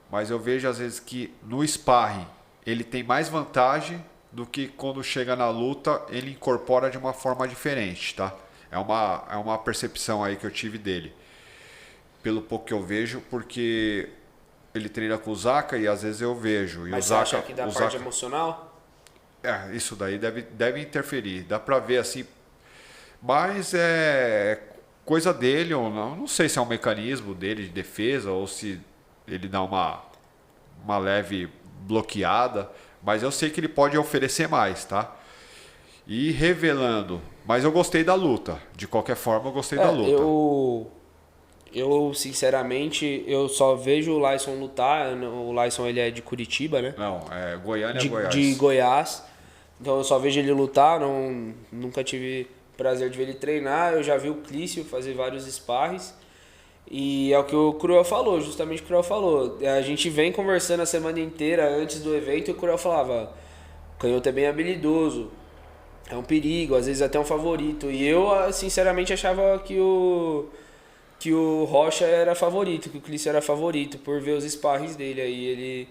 mas eu vejo às vezes que no sparring ele tem mais vantagem do que quando chega na luta ele incorpora de uma forma diferente, tá? É uma percepção aí que eu tive dele. Pelo pouco que eu vejo, porque ele treina com o Zaka e às vezes eu vejo. E mas o você Zaka, acha que dá parte emocional? Isso daí deve interferir. Dá pra ver assim. Mas é coisa dele ou não. Não sei se é um mecanismo dele de defesa ou se ele dá uma leve bloqueada. Mas eu sei que ele pode oferecer mais, tá? E revelando. Mas eu gostei da luta. De qualquer forma, eu gostei da luta. Eu, sinceramente, eu só vejo o Lyson lutar. O Lyson, ele é de Curitiba, né? Não, é Goiânia, Goiás. De Goiás. Então eu só vejo ele lutar. Nunca tive prazer de ver ele treinar. Eu já vi o Clício fazer vários sparres. E é o que o Cruel falou, justamente o Cruel falou. A gente vem conversando a semana inteira antes do evento e o Cruel falava: o canhoto é bem habilidoso, é um perigo, às vezes até um favorito. E eu, sinceramente, achava que o Rocha era favorito, que o Clício era favorito, por ver os sparres dele. Aí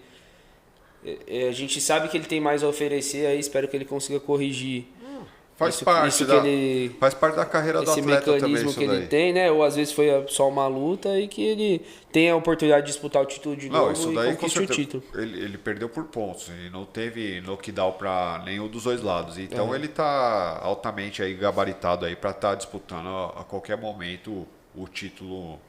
a gente sabe que ele tem mais a oferecer, aí espero que ele consiga corrigir Faz parte da carreira do esse atleta também mecanismo isso que daí. ele tem, né? Ou às vezes foi só uma luta e que ele tem a oportunidade de disputar o título de novo Isso e daí, conquiste o título. Ele perdeu por pontos e não teve knockdown para nenhum dos dois lados. Então ele tá altamente aí gabaritado aí para estar disputando a qualquer momento o título,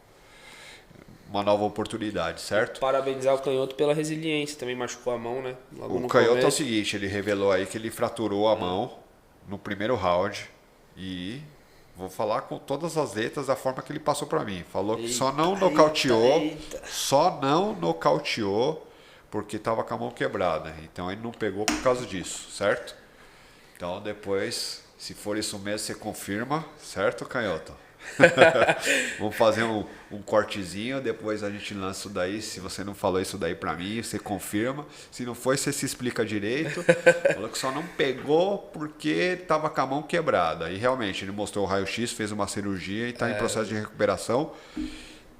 uma nova oportunidade, certo? Parabenizar o Canhoto pela resiliência, também machucou a mão, né? Logo O no Canhoto é o começo. seguinte, ele revelou aí que ele fraturou a mão no primeiro round e vou falar com todas as letras da forma que ele passou para mim. Falou que só não nocauteou, porque estava com a mão quebrada. Então ele não pegou por causa disso, certo? Então depois, se for isso mesmo, você confirma, certo, Canhoto? Vamos fazer um cortezinho, depois a gente lança isso daí. Se você não falou isso daí pra mim, você confirma. Se não foi, você se explica direito. Falou que só não pegou porque tava com a mão quebrada. E realmente, ele mostrou o raio-x, fez uma cirurgia e tá em processo de recuperação.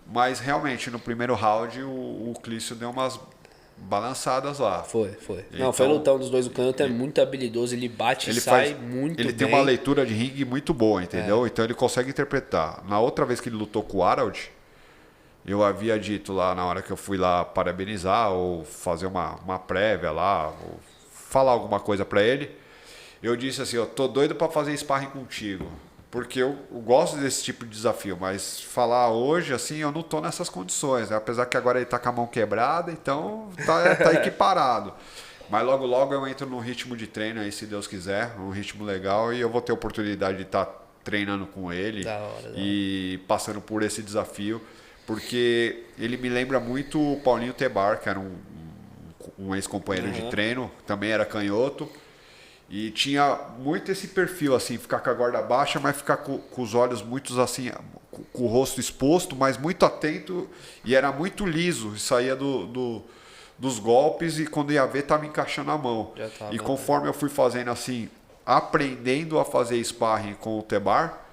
Mas realmente, no primeiro round, o Clício deu umas balançadas lá. Foi. Então, Não, foi lutão dos dois. O Canhoto é muito habilidoso, ele bate e sai muito bem. Ele tem uma leitura de ringue muito boa, entendeu? Então ele consegue interpretar. Na outra vez que ele lutou com o Harold, eu havia dito lá na hora que eu fui lá parabenizar ou fazer uma prévia lá, ou falar alguma coisa pra ele, eu disse assim, eu tô doido pra fazer sparring contigo. Porque eu gosto desse tipo de desafio, mas falar hoje, assim, eu não tô nessas condições, né? Apesar que agora ele tá com a mão quebrada, então tá equiparado. Mas logo eu entro num ritmo de treino aí, se Deus quiser, um ritmo legal, e eu vou ter a oportunidade de estar treinando com ele Da hora. E passando por esse desafio, porque ele me lembra muito o Paulinho Tebar, que era um ex-companheiro de treino, também era canhoto. E tinha muito esse perfil, assim, ficar com a guarda baixa, mas ficar com os olhos muito assim, com o rosto exposto, mas muito atento, e era muito liso, saía dos golpes e quando ia ver estava encaixando a mão. E conforme eu fui fazendo assim, aprendendo a fazer sparring com o Tebar,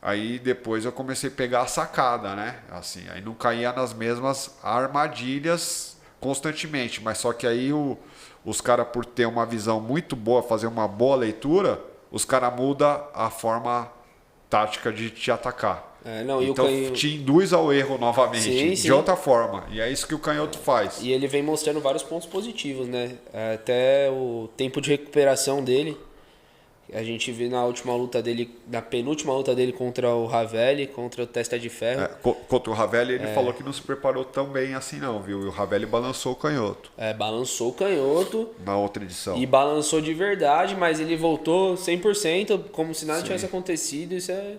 aí depois eu comecei a pegar a sacada, né? Assim, aí não caía nas mesmas armadilhas constantemente, mas só que aí os caras, por ter uma visão muito boa, fazer uma boa leitura, os caras mudam a forma tática de te atacar. Então te induz ao erro novamente, de outra forma. E é isso que o Canhoto faz. E ele vem mostrando vários pontos positivos, né? Até o tempo de recuperação dele. A gente viu na última luta dele, na penúltima luta dele contra o Ravelli, contra o Testa de Ferro. Contra o Ravelli, ele falou que não se preparou tão bem assim não, viu? E o Ravelli balançou o Canhoto. Balançou o Canhoto. Na outra edição. E balançou de verdade, mas ele voltou 100%, como se nada tivesse acontecido. Isso é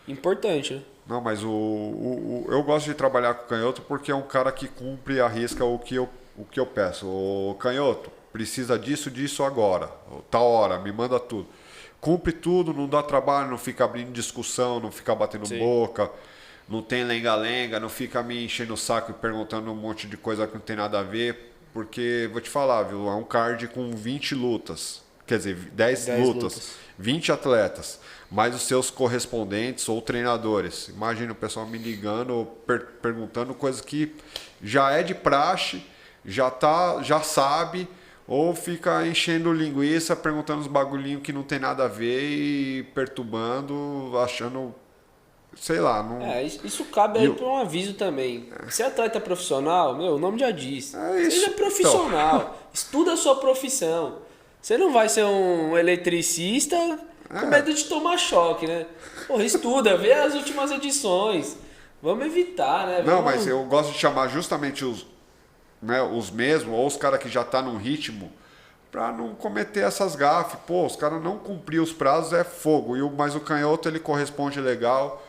importante, né? Não, mas eu gosto de trabalhar com o Canhoto porque é um cara que cumpre e arrisca o que eu peço. O Canhoto, precisa disso agora. Tal hora, me manda tudo. Cumpre tudo, não dá trabalho, não fica abrindo discussão, não fica batendo boca, não tem lenga-lenga, não fica me enchendo o saco e perguntando um monte de coisa que não tem nada a ver, porque, vou te falar, viu, é um card com 20 lutas, quer dizer, 10 lutas, 20 atletas, mais os seus correspondentes ou treinadores. Imagina o pessoal me ligando, perguntando coisas que já é de praxe, já sabe, ou fica enchendo linguiça, perguntando uns bagulhinhos que não tem nada a ver e perturbando, achando, sei lá. Não... isso cabe aí para um aviso também. Se é atleta profissional, o nome já diz. Seja profissional, estuda a sua profissão. Você não vai ser um eletricista com medo de tomar choque, né? Porra, estuda, vê as últimas edições. Vamos evitar, né? Não, mas eu gosto de chamar justamente os mesmos, ou os caras que já tá num ritmo, para não cometer essas gafes. Pô, os caras não cumpriram os prazos, é fogo. Mas o Canhoto, ele corresponde legal.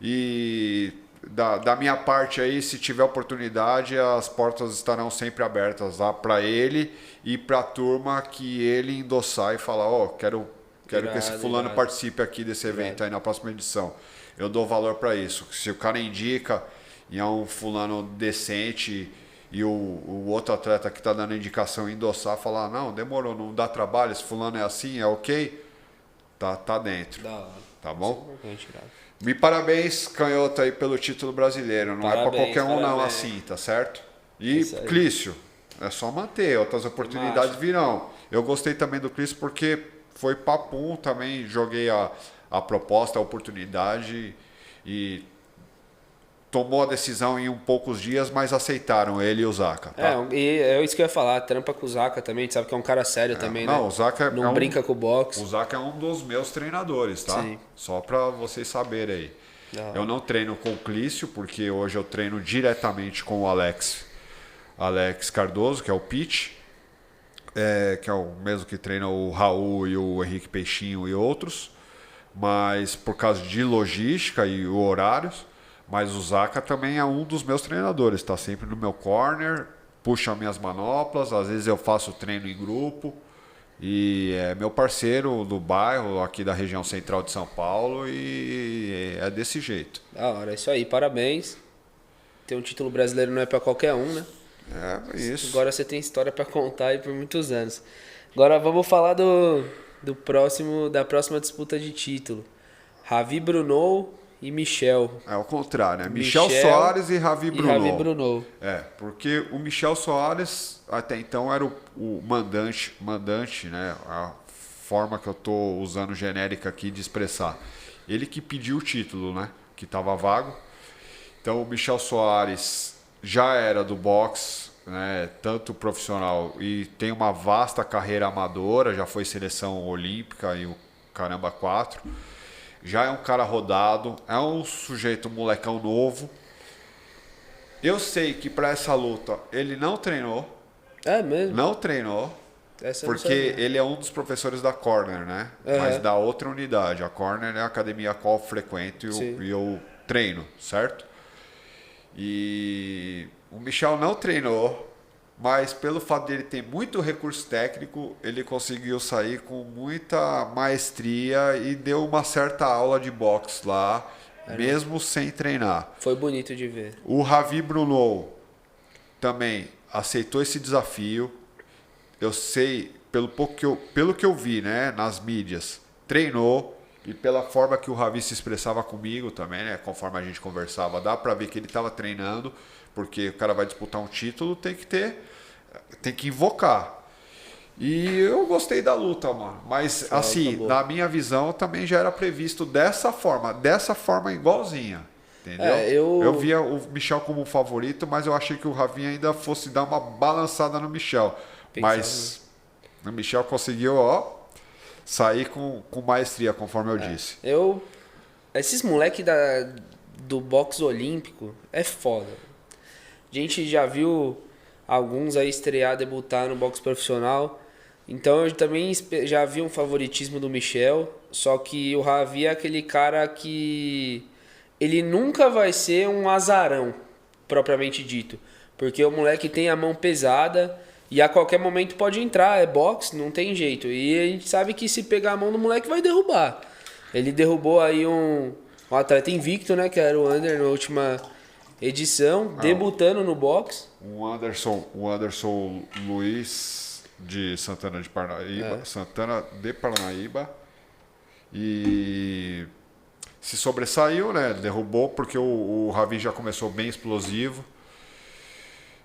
E da minha parte aí, se tiver oportunidade, as portas estarão sempre abertas lá para ele e para a turma que ele endossar e falar, quero que esse fulano participe aqui desse evento aí na próxima edição. Eu dou valor para isso. Se o cara indica e é um fulano decente e o outro atleta que está dando indicação endossar, falar, não, demorou, não dá trabalho, esse fulano é assim, é ok, tá dentro. Tá bom? Me parabéns, Canhoto, aí pelo título brasileiro. Não é para qualquer um não assim, tá certo? E Clício, é só manter, outras oportunidades virão. Eu gostei também do Clício porque foi papum também, joguei a proposta, a oportunidade e tomou a decisão em poucos dias, mas aceitaram ele e o Zaca. Tá? E é isso que eu ia falar, trampa com o Zaca também, a gente sabe que é um cara sério também, não, né? O Zaca não brinca com o boxe. O Zaca é um dos meus treinadores, tá? Sim. Só para vocês saberem aí. Eu não treino com o Clício, porque hoje eu treino diretamente com o Alex Cardoso, que é o Pete, que é o mesmo que treina o Raul e o Henrique Peixinho e outros, mas por causa de logística e horários. Mas o Zaca também é um dos meus treinadores, está sempre no meu corner, puxa minhas manoplas, às vezes eu faço treino em grupo e é meu parceiro do bairro, aqui da região central de São Paulo, e é desse jeito. Da hora, é isso aí, parabéns. Ter um título brasileiro não é para qualquer um, né? É isso. Agora você tem história para contar aí por muitos anos. Agora vamos falar da próxima disputa de título. Ravi Brunou e Michel. É o contrário, né? Michel Soares e Ravi Brunou. Ravi Brunou. Porque o Michel Soares até então era o mandante, né? A forma que eu tô usando genérica aqui de expressar. Ele que pediu o título, né? Que estava vago. Então o Michel Soares já era do boxe, né? Tanto profissional e tem uma vasta carreira amadora, já foi seleção olímpica e o caramba 4. Já é um cara rodado, é um sujeito, um molecão novo. Eu sei que para essa luta ele não treinou. É mesmo? Não treinou. Porque ele é um dos professores da Corner, né? Uhum. Mas da outra unidade. A Corner é a academia a qual eu frequento e eu treino, certo? E o Michel não treinou. Mas pelo fato de ele ter muito recurso técnico, ele conseguiu sair com muita maestria e deu uma certa aula de boxe lá, mesmo sem treinar. Foi bonito de ver. O Ravi Brunou também aceitou esse desafio. Eu sei, pelo que eu vi, né, nas mídias, treinou e pela forma que o Ravi se expressava comigo também, né, conforme a gente conversava, dá pra ver que ele estava treinando. Porque o cara vai disputar um título, tem que invocar. E eu gostei da luta, mano. Mas, assim, na minha visão, também já era previsto dessa forma igualzinha. Entendeu? Eu via o Michel como favorito, mas eu achei que o Ravinha ainda fosse dar uma balançada no Michel. Mas o Michel conseguiu, sair com maestria, conforme eu disse. Esses moleques do boxe olímpico é foda. A gente já viu alguns aí estrear, debutar no boxe profissional. Então eu também já vi um favoritismo do Michel. Só que o Ravi é aquele cara que ele nunca vai ser um azarão, propriamente dito. Porque o moleque tem a mão pesada e a qualquer momento pode entrar. É boxe, não tem jeito. E a gente sabe que se pegar a mão do moleque vai derrubar. Ele derrubou aí um atleta invicto, né? Que era o Under na última edição, debutando no boxe. O Anderson Luiz de Santana de Parnaíba. E se sobressaiu, né? Derrubou porque o Ravi já começou bem explosivo.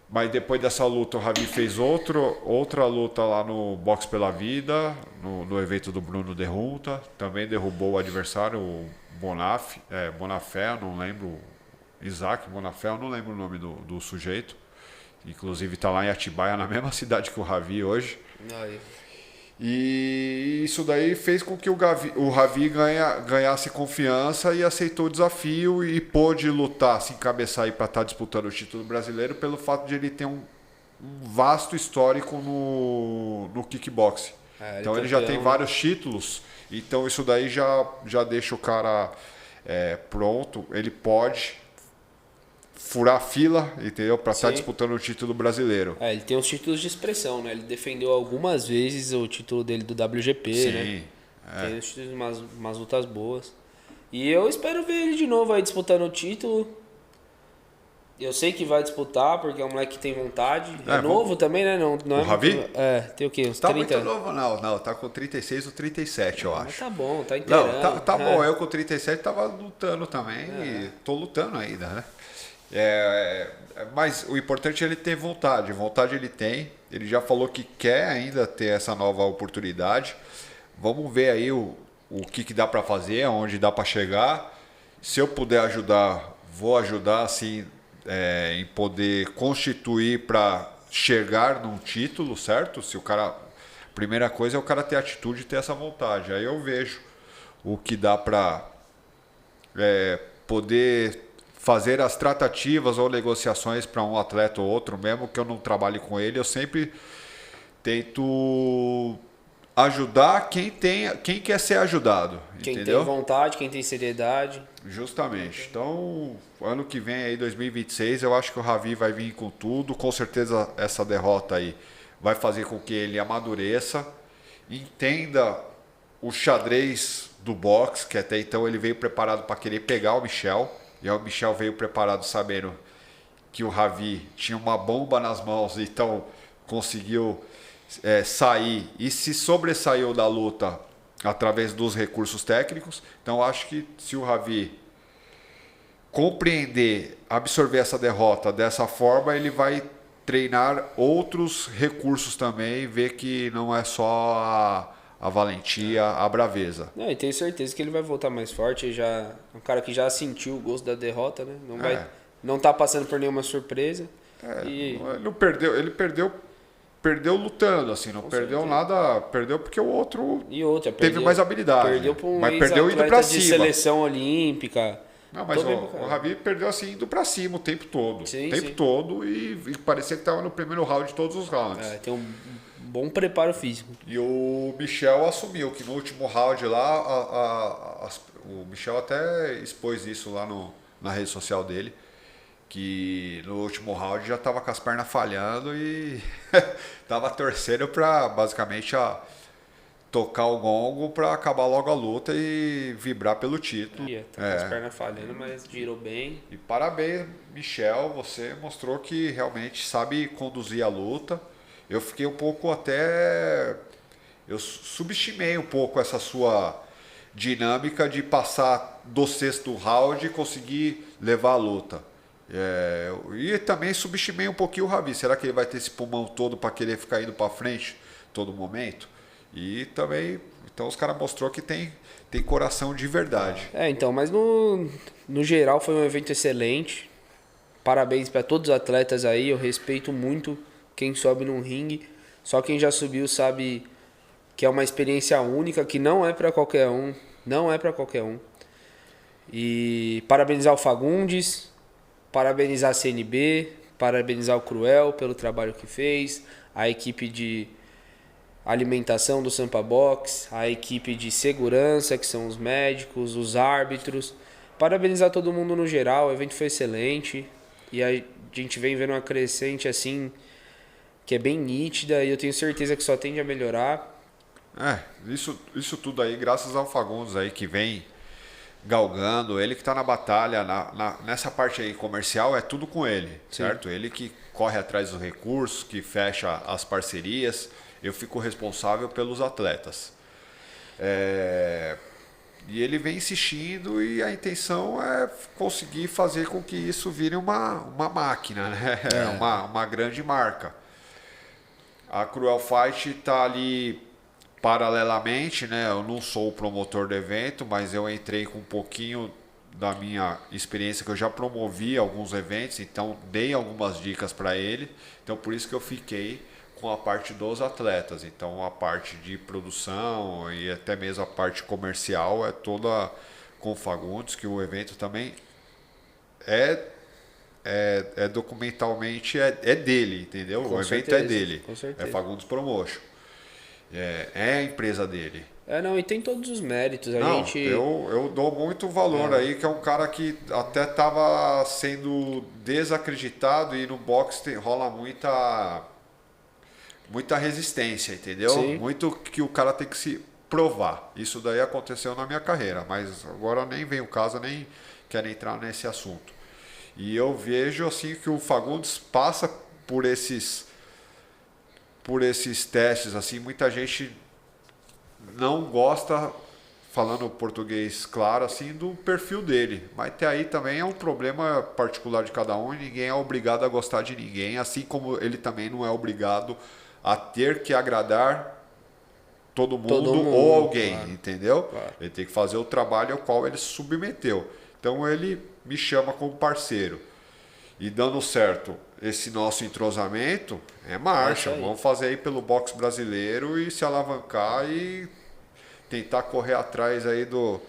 Mas depois dessa luta o Ravi fez outra luta lá no Boxe pela Vida, no evento do Bruno Derrunta. Também derrubou o adversário, o Bonafé, não lembro. Isaac Bonafé, eu não lembro o nome do sujeito. Inclusive está lá em Atibaia, na mesma cidade que o Ravi hoje. Aí. E isso daí fez com que o Ravi ganhasse confiança e aceitou o desafio e pôde lutar, se encabeçar aí para estar disputando o título brasileiro pelo fato de ele ter um vasto histórico no kickboxing. Então ele já tem vários títulos, então isso daí já deixa o cara pronto, ele pode furar a fila, entendeu? Para estar disputando o título brasileiro. Ele tem os títulos de expressão, né? Ele defendeu algumas vezes o título dele do WGP, né? Tem os títulos, umas lutas boas. E eu espero ver ele de novo aí disputando o título. Eu sei que vai disputar, porque é um moleque que tem vontade. É novo também, né? Não o Ravi? Tem o quê? Uns tá 30? Muito novo, não. Tá com 36 ou 37, eu acho. Mas tá bom, tá inteirando. Não, tá bom. Eu com 37 tava lutando também e tô lutando ainda, né? Mas o importante é ele ter vontade. Vontade ele tem. Ele já falou que quer ainda ter essa nova oportunidade. Vamos ver aí o que dá para fazer, aonde dá para chegar. Se eu puder ajudar, vou ajudar assim, em poder constituir para chegar num título, certo? Se o cara, primeira coisa é o cara ter atitude e ter essa vontade. Aí eu vejo o que dá para poder fazer as tratativas ou negociações para um atleta ou outro, mesmo que eu não trabalhe com ele, eu sempre tento ajudar quem quer ser ajudado, Quem entendeu? tem vontade, quem tem seriedade. Justamente. Então, ano que vem aí, 2026, eu acho que o Ravi vai vir com tudo. Com certeza essa derrota aí vai fazer com que ele amadureça, entenda o xadrez do boxe, que até então ele veio preparado para querer pegar o Michel, e aí o Michel veio preparado sabendo que o Ravi tinha uma bomba nas mãos, então conseguiu sair e se sobressaiu da luta através dos recursos técnicos. Então acho que se o Ravi compreender, absorver essa derrota dessa forma, ele vai treinar outros recursos também e ver que não é só a valentia, a braveza. Não, e tenho certeza que ele vai voltar mais forte. Já é um cara que já sentiu o gosto da derrota, né? Não tá passando por nenhuma surpresa. Não perdeu, ele perdeu lutando, assim, não perdeu nada, perdeu porque o outro teve mais habilidade. Perdeu para um mas perdeu indo pra cima. de seleção olímpica. Não, mas o Ravi perdeu assim, indo pra cima o tempo todo. Sim, o tempo todo e parecia que estava no primeiro round de todos os rounds. Tem um bom preparo físico. E o Michel assumiu que no último round lá, o Michel até expôs isso lá na rede social dele, que no último round já estava com as pernas falhando e estava torcendo para basicamente tocar o gongo para acabar logo a luta e vibrar pelo título. Tá com as pernas falhando, mas girou bem. E parabéns, Michel, você mostrou que realmente sabe conduzir a luta. Eu fiquei um pouco eu subestimei um pouco essa sua dinâmica de passar do sexto round e conseguir levar a luta. E também subestimei um pouquinho o Ravi. Será que ele vai ter esse pulmão todo para querer ficar indo para frente todo momento? E também, então os caras mostrou que tem coração de verdade. Então, mas no geral foi um evento excelente. Parabéns para todos os atletas aí. Eu respeito muito quem sobe num ringue. Só quem já subiu sabe que é uma experiência única, que não é para qualquer um. Não é para qualquer um. E parabenizar o Fagundes, parabenizar a CNB, parabenizar o Cruel pelo trabalho que fez, a equipe de alimentação do Sampa Box, a equipe de segurança, que são os médicos, os árbitros. Parabenizar todo mundo no geral, o evento foi excelente. E a gente vem vendo uma crescente assim, que é bem nítida, e eu tenho certeza que só tende a melhorar. Isso tudo aí, graças ao Fagundes aí, que vem galgando, ele que está na batalha, nessa parte aí comercial, é tudo com ele, certo? Ele que corre atrás dos recursos, que fecha as parcerias. Eu fico responsável pelos atletas. E ele vem insistindo e a intenção é conseguir fazer com que isso vire uma máquina, né? Uma grande marca. A Cruel Fight está ali paralelamente, né? Eu não sou o promotor do evento, mas eu entrei com um pouquinho da minha experiência, que eu já promovi alguns eventos, então dei algumas dicas para ele. Então por isso que eu fiquei com a parte dos atletas. Então a parte de produção e até mesmo a parte comercial é toda com o Fagundes, que o evento também documentalmente dele, entendeu? Com o certeza, evento é dele, com certeza. é Fagundes Promotion. É a empresa dele. E tem todos os méritos. Eu dou muito valor aí, que é um cara que até estava sendo desacreditado e no boxe rola muita resistência, entendeu? Sim. Muito que o cara tem que se provar. Isso daí aconteceu na minha carreira, mas agora nem vem o caso, nem quero entrar nesse assunto. E eu vejo assim que o Fagundes passa por esses testes, assim, muita gente não gosta, falando português claro, assim, do perfil dele. Mas até aí também é um problema particular de cada um e ninguém é obrigado a gostar de ninguém, assim como ele também não é obrigado a ter que agradar todo mundo, Todo mundo, ou alguém, claro. entendeu? Claro. Ele tem que fazer o trabalho ao qual ele se submeteu. Então ele me chama como parceiro. E dando certo esse nosso entrosamento, é marcha. É isso aí. Vamos fazer aí pelo boxe brasileiro e se alavancar e tentar correr atrás aí do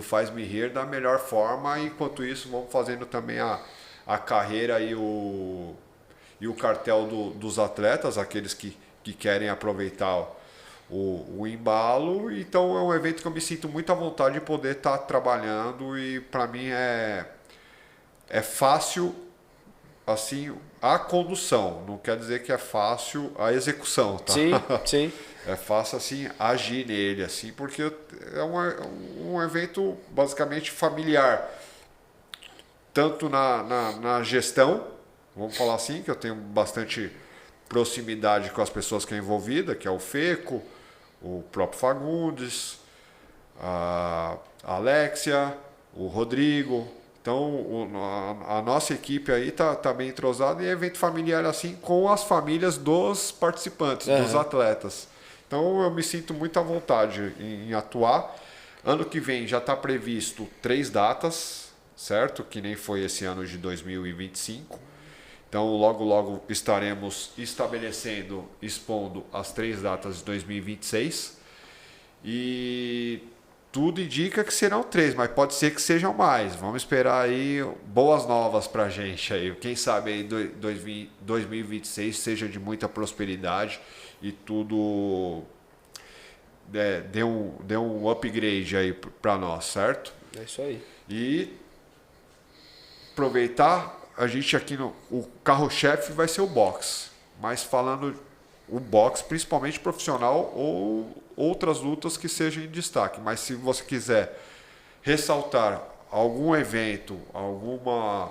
Faz-me Rir da melhor forma. Enquanto isso, vamos fazendo também a carreira e o cartel dos atletas, aqueles que querem aproveitar o embalo. Então é um evento que eu me sinto muito à vontade de poder estar trabalhando e para mim é fácil assim a condução, não quer dizer que é fácil a execução, tá? Sim, sim. É fácil assim agir nele assim, porque é um evento basicamente familiar, tanto na gestão, vamos falar assim, que eu tenho bastante proximidade com as pessoas que é envolvida, que é o Feco, o próprio Fagundes, a Alexia, o Rodrigo. Então a nossa equipe aí tá bem entrosada e é evento familiar assim com as famílias dos participantes, dos atletas. Então eu me sinto muito à vontade em atuar. Ano que vem já está previsto 3 datas, certo? Que nem foi esse ano de 2025. Então logo estaremos estabelecendo, expondo as 3 datas de 2026. E tudo indica que serão 3, mas pode ser que sejam mais. Vamos esperar aí boas novas pra gente aí. Quem sabe aí 2026 seja de muita prosperidade e tudo dê um upgrade aí para nós, certo? É isso aí. E aproveitar, a gente aqui o carro-chefe vai ser o boxe, mas falando o boxe principalmente profissional ou outras lutas que sejam em destaque. Mas se você quiser ressaltar algum evento, alguma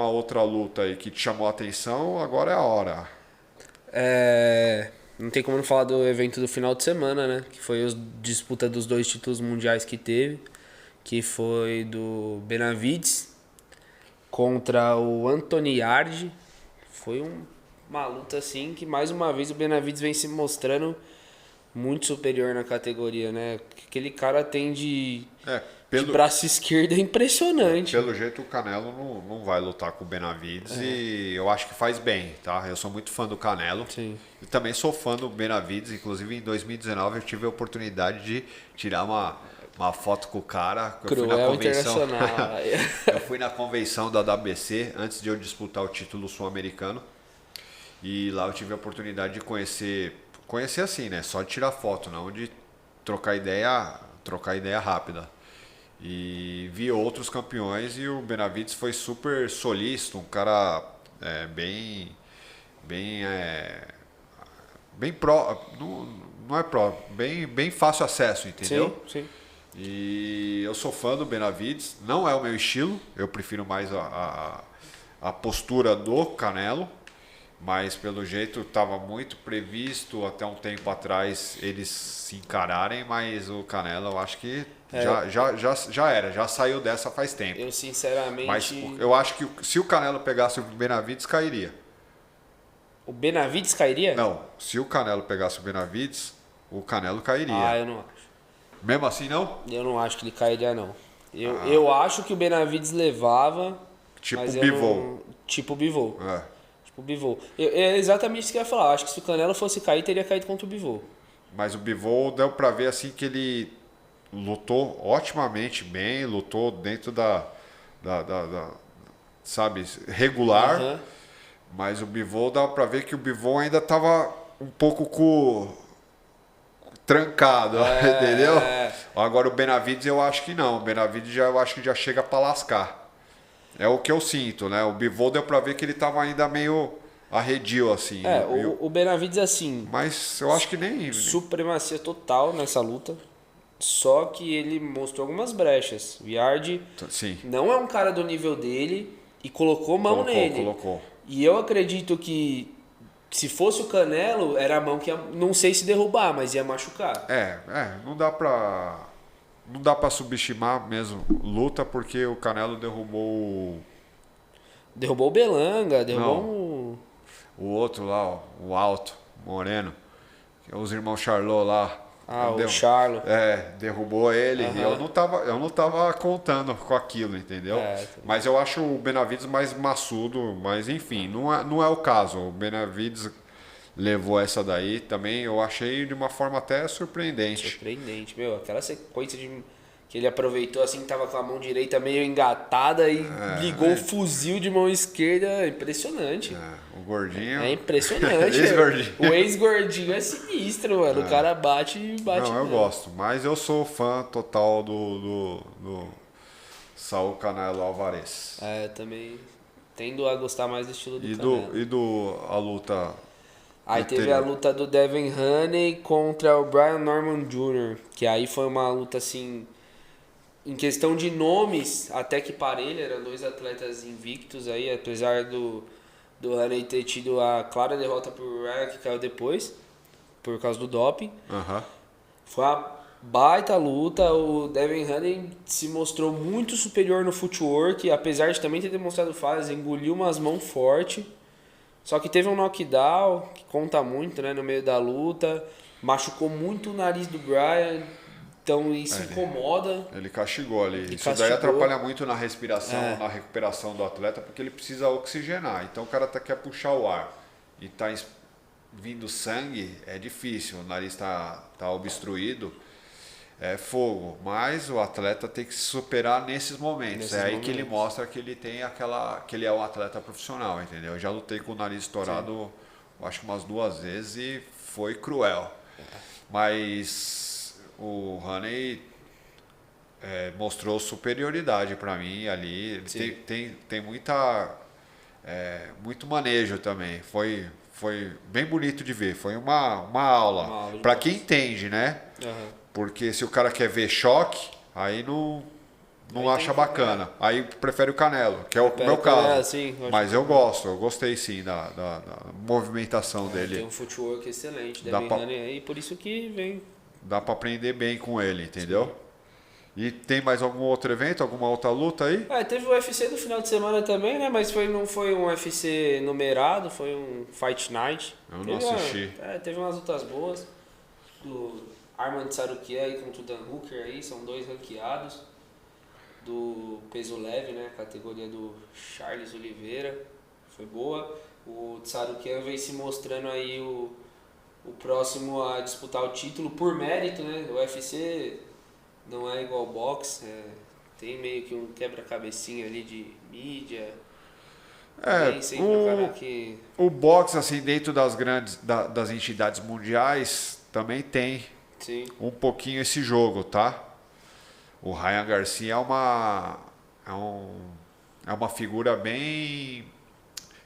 outra luta aí que te chamou a atenção, agora é a hora. Não tem como não falar do evento do final de semana, né? Que foi a disputa dos 2 títulos mundiais que teve. Que foi do Benavides contra o Anthony Yarde. Foi uma luta assim que mais uma vez o Benavides vem se mostrando muito superior na categoria, né? Aquele cara tem de braço esquerdo é impressionante. Pelo jeito o Canelo não vai lutar com o Benavides e eu acho que faz bem, tá? Eu sou muito fã do Canelo. Sim. E também sou fã do Benavides, inclusive em 2019 eu tive a oportunidade de tirar uma foto com o cara. Eu fui na convenção. Eu fui na convenção da WBC antes de eu disputar o título sul-americano. E lá eu tive a oportunidade de conhecer assim, né? Só de tirar foto, não de trocar ideia rápida. E vi outros campeões e o Benavides foi super solícito, um cara bem pró, não é pró, bem fácil acesso, entendeu? Sim. E eu sou fã do Benavides, não é o meu estilo, eu prefiro mais a postura do Canelo. Mas pelo jeito estava muito previsto até um tempo atrás eles se encararem, mas o Canelo eu acho que já saiu dessa faz tempo. Eu sinceramente... Mas eu acho que se o Canelo pegasse o Benavides, cairia. O Benavides cairia? Não, se o Canelo pegasse o Benavides, o Canelo cairia. Eu não acho. Mesmo assim não? Eu não acho que ele cairia, não. Eu acho que o Benavides levava... Tipo mas o Bivol. Tipo o Bivol. É. O Bivol. É exatamente isso que eu ia falar. Eu acho que se o Canelo fosse cair, teria caído contra o Bivol. Mas o Bivol deu pra ver assim que ele lutou otimamente bem, lutou dentro da sabe, regular. Mas o Bivol dá pra ver que o Bivol ainda tava um pouco trancado, entendeu? Agora o Benavides eu acho que não. O Benavides eu acho que já chega pra lascar. É o que eu sinto, né? O Bivol deu pra ver que ele tava ainda meio arredio, assim. O Benavides, assim... Mas eu acho que nem... Supremacia total nessa luta. Só que ele mostrou algumas brechas. O Yarde não é um cara do nível dele e colocou mão nele. Colocou. E eu acredito que se fosse o Canelo, era a mão que ia, não sei se derrubar, mas ia machucar. Não dá pra subestimar mesmo luta, porque o Canelo derrubou o Belanga, derrubou o outro lá, o alto, moreno. Os irmãos Charlot lá. O Charlo. Derrubou ele. E eu não tava contando com aquilo, entendeu? Mas eu acho o Benavidez mais maçudo, mas enfim, não é o caso. O Benavidez levou essa daí também, eu achei de uma forma até surpreendente. Surpreendente, meu, aquela sequência que ele aproveitou assim, tava com a mão direita meio engatada e ligou o fuzil de mão esquerda, impressionante. O gordinho. É impressionante. Ex-gordinho. O ex-gordinho é sinistro, mano. O cara bate e bate. Não, eu gosto, mas eu sou fã total do Saul Canelo Alvarez. Também tendo a gostar mais do estilo do Canelo. E a luta. Aí teve a luta do Devin Haney contra o Brian Norman Jr., que aí foi uma luta assim, em questão de nomes, até que parelha, eram dois atletas invictos aí, apesar do Haney ter tido a clara derrota pro Ryan, que caiu depois, por causa do doping. Foi uma baita luta, o Devin Haney se mostrou muito superior no footwork, apesar de também ter demonstrado falhas, engoliu umas mãos fortes. Só que teve um knockdown, que conta muito, né, no meio da luta. Machucou muito o nariz do Brian, então isso incomoda. Ele castigou ali. Isso daí atrapalha muito na respiração, na recuperação do atleta, porque ele precisa oxigenar. Então o cara quer puxar o ar e tá vindo sangue, é difícil. O nariz tá obstruído, é fogo. Mas o atleta tem que se superar nesses momentos. Aí que ele mostra que ele tem que ele é um atleta profissional, entendeu? Eu já lutei com o nariz estourado, acho que umas 2 vezes e foi cruel. Mas o Haney mostrou superioridade para mim ali. Ele tem muito manejo também. Foi bem bonito de ver. Foi uma aula para quem entende, né? Porque se o cara quer ver choque, aí não acha bacana. Aí prefere o Canelo, que é o meu caso. Mas eu gostei sim da movimentação dele. Tem um footwork excelente, e por isso que vem. Dá pra aprender bem com ele, entendeu? E tem mais algum outro evento, alguma outra luta aí? Teve o UFC do final de semana também, né? Mas não foi um UFC numerado, foi um Fight Night. Eu não assisti. Teve umas lutas boas. Do Arman Tsarukyan aí contra o Dan Hooker aí, são 2 ranqueados. Do peso leve, né? Categoria do Charles Oliveira. Foi boa. O Tsarukyan vem se mostrando aí o próximo a disputar o título por mérito, né? O UFC não é igual ao boxe, tem meio que um quebra-cabecinha ali de mídia. O boxe, assim, dentro das grandes das entidades mundiais, também tem um pouquinho esse jogo, tá? O Ryan Garcia é uma figura bem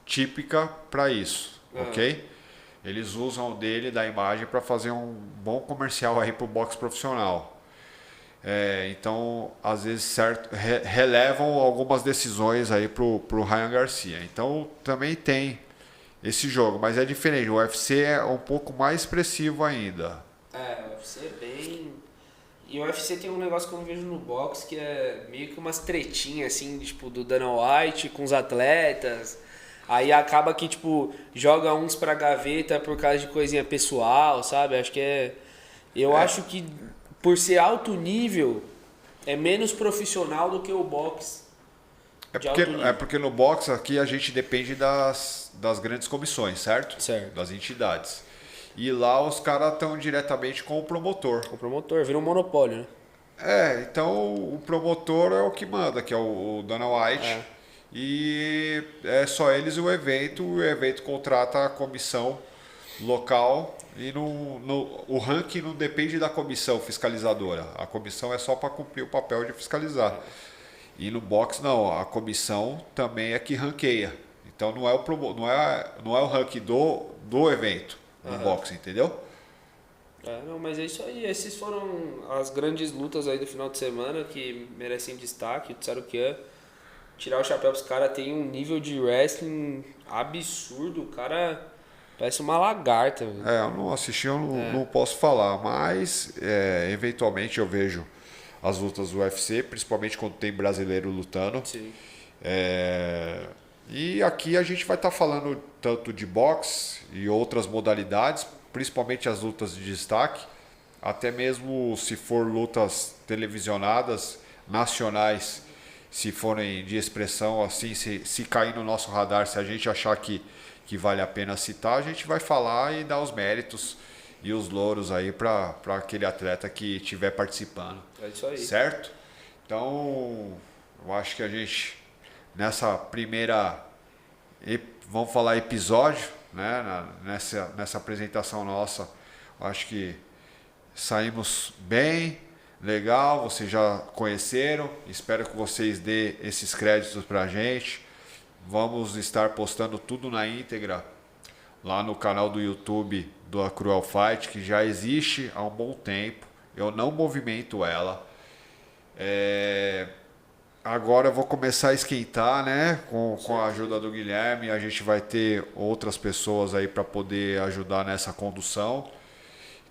típica para isso, ok? Eles usam da imagem para fazer um bom comercial aí pro boxe profissional. Então, às vezes, relevam algumas decisões aí pro Ryan Garcia. Então, também tem esse jogo, mas é diferente. O UFC é um pouco mais expressivo ainda. O UFC é bem... E o UFC tem um negócio que eu vejo no boxe, que é meio que umas tretinhas, assim, tipo, do Dana White com os atletas. Aí acaba que, tipo, joga uns pra gaveta por causa de coisinha pessoal, sabe? Acho que acho que, por ser alto nível, é menos profissional do que o boxe. Porque no boxe aqui a gente depende das grandes comissões, certo? Das entidades. E lá os caras estão diretamente com o promotor. O promotor, vira um monopólio, né? Então o promotor é o que manda, que é o Dana White. E é só eles o evento contrata a comissão local e o ranking não depende da comissão fiscalizadora. A comissão é só para cumprir o papel de fiscalizar. E no boxe não, a comissão também é que ranqueia. Então não é o ranking do evento no boxe, entendeu? Não, mas é isso aí. Essas foram as grandes lutas aí do final de semana que merecem destaque. O Tsarukyan, tirar o chapéu pros caras, tem um nível de wrestling absurdo. O cara parece uma lagarta. Eu não assisti, eu não posso falar, mas eventualmente eu vejo as lutas do UFC, principalmente quando tem brasileiro lutando. Sim. E aqui a gente vai estar falando tanto de boxe e outras modalidades, principalmente as lutas de destaque, até mesmo se for lutas televisionadas, nacionais, se forem de expressão, assim, se cair no nosso radar, se a gente achar que vale a pena citar, a gente vai falar e dar os méritos e os louros aí para aquele atleta que estiver participando. É isso aí. Certo? Então, eu acho que a gente, nessa primeira, vamos falar episódio, né? Nessa apresentação nossa, acho que saímos bem, legal, vocês já conheceram, espero que vocês dêem esses créditos para a gente. Vamos estar postando tudo na íntegra lá no canal do YouTube do Cruel Fight, que já existe há um bom tempo, eu não movimento ela. Agora eu vou começar a esquentar, né? Com a ajuda do Guilherme, a gente vai ter outras pessoas aí para poder ajudar nessa condução.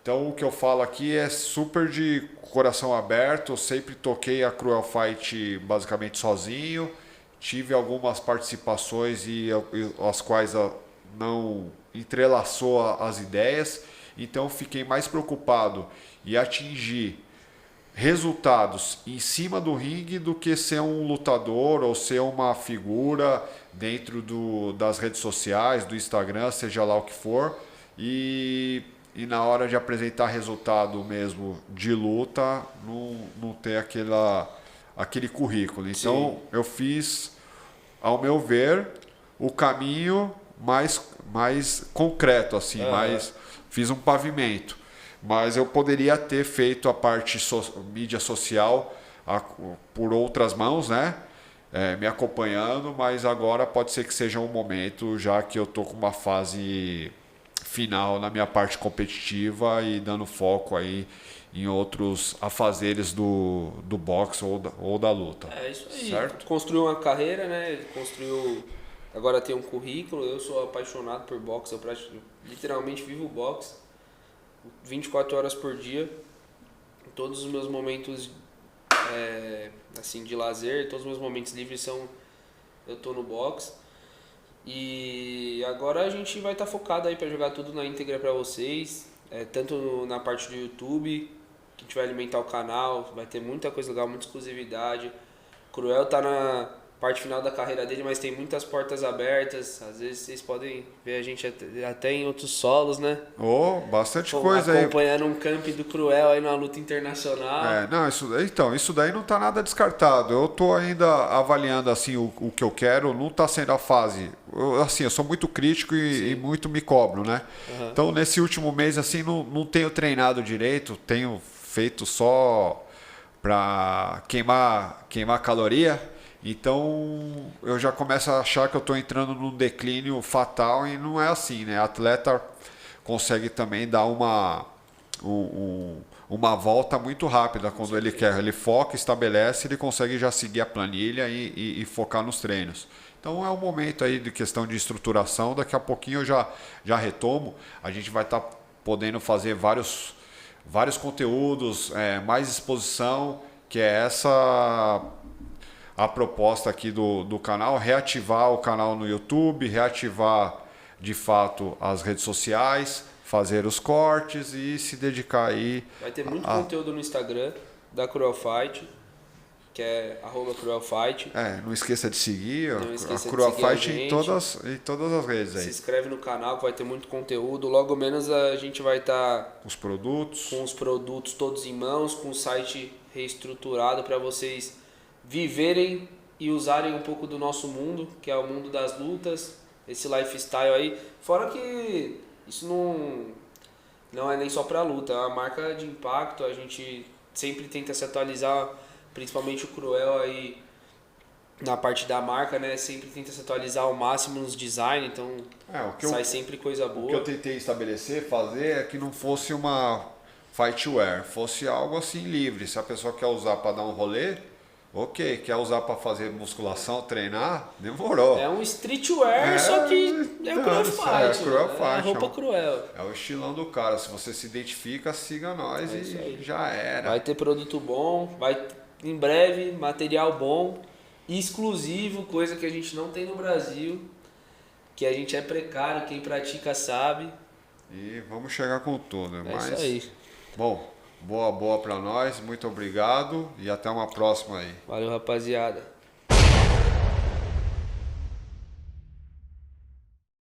Então o que eu falo aqui é super de coração aberto. Eu sempre toquei a Cruel Fight basicamente sozinho. Tive algumas participações e as quais não entrelaçou as ideias. Então fiquei mais preocupado em atingir resultados em cima do ringue do que ser um lutador ou ser uma figura dentro das redes sociais, do Instagram, seja lá o que for. E na hora de apresentar resultado mesmo de luta, não ter aquele currículo. Então eu fiz, ao meu ver, o caminho mais concreto, assim, fiz um pavimento. Mas eu poderia ter feito a parte mídia social por outras mãos, né? Me acompanhando, mas agora pode ser que seja um momento, já que eu estou com uma fase final na minha parte competitiva e dando foco aí em outros afazeres do boxe ou da luta. É isso aí. Certo? Construiu uma carreira, né? Ele construiu. Agora tem um currículo. Eu sou apaixonado por boxe. Eu literalmente vivo boxe 24 horas por dia. Todos os meus momentos assim, de lazer, todos os meus momentos livres eu tô no boxe. E agora a gente vai estar focado aí para jogar tudo na íntegra para vocês, tanto na parte do YouTube, que a gente vai alimentar o canal, vai ter muita coisa legal, muita exclusividade. Cruel tá na parte final da carreira dele, mas tem muitas portas abertas. Às vezes vocês podem ver a gente até em outros solos, né? Bastante coisa aí. Acompanhando um camp do Cruel aí numa luta internacional. Isso daí não está nada descartado. Eu estou ainda avaliando assim o que eu quero, não está sendo a fase. Eu sou muito crítico e muito me cobro, né? Uhum. Então nesse último mês assim não tenho treinado direito, tenho feito só para queimar caloria. Então eu já começo a achar que eu estou entrando num declínio fatal e não é assim, né? Atleta consegue também dar uma volta muito rápida quando ele quer. Ele foca, estabelece, ele consegue já seguir a planilha e focar nos treinos. Então é um momento aí de questão de estruturação. Daqui a pouquinho eu já retomo. A gente vai estar podendo fazer vários conteúdos, mais exposição, que é essa a proposta aqui do canal, reativar o canal no YouTube, reativar de fato as redes sociais, fazer os cortes e se dedicar aí. Vai ter muito conteúdo no Instagram da Cruel Fight, que é @cruelfight. Não esqueça de seguir a Cruel Fight em todas as redes aí. Se inscreve no canal que vai ter muito conteúdo. Logo menos a gente vai estar com os produtos todos em mãos, com o site reestruturado para vocês viverem e usarem um pouco do nosso mundo, que é o mundo das lutas, esse lifestyle aí. Fora que isso não é nem só para luta, é uma marca de impacto, a gente sempre tenta se atualizar, principalmente o Cruel aí na parte da marca, né? Sempre tenta se atualizar ao máximo nos design, então sai sempre coisa boa. O que eu tentei fazer é que não fosse uma fightwear, fosse algo assim livre. Se a pessoa quer usar para dar um rolê, ok, quer usar para fazer musculação, treinar, demorou. É um streetwear, só que é o Cruel Fight. É a roupa Cruel. É o estilão do cara. Se você se identifica, siga nós e já era. Vai ter produto bom, em breve material bom, exclusivo, coisa que a gente não tem no Brasil, que a gente é precário, quem pratica sabe. E vamos chegar com tudo. É isso aí. Bom, boa pra nós. Muito obrigado e até uma próxima aí. Valeu, rapaziada.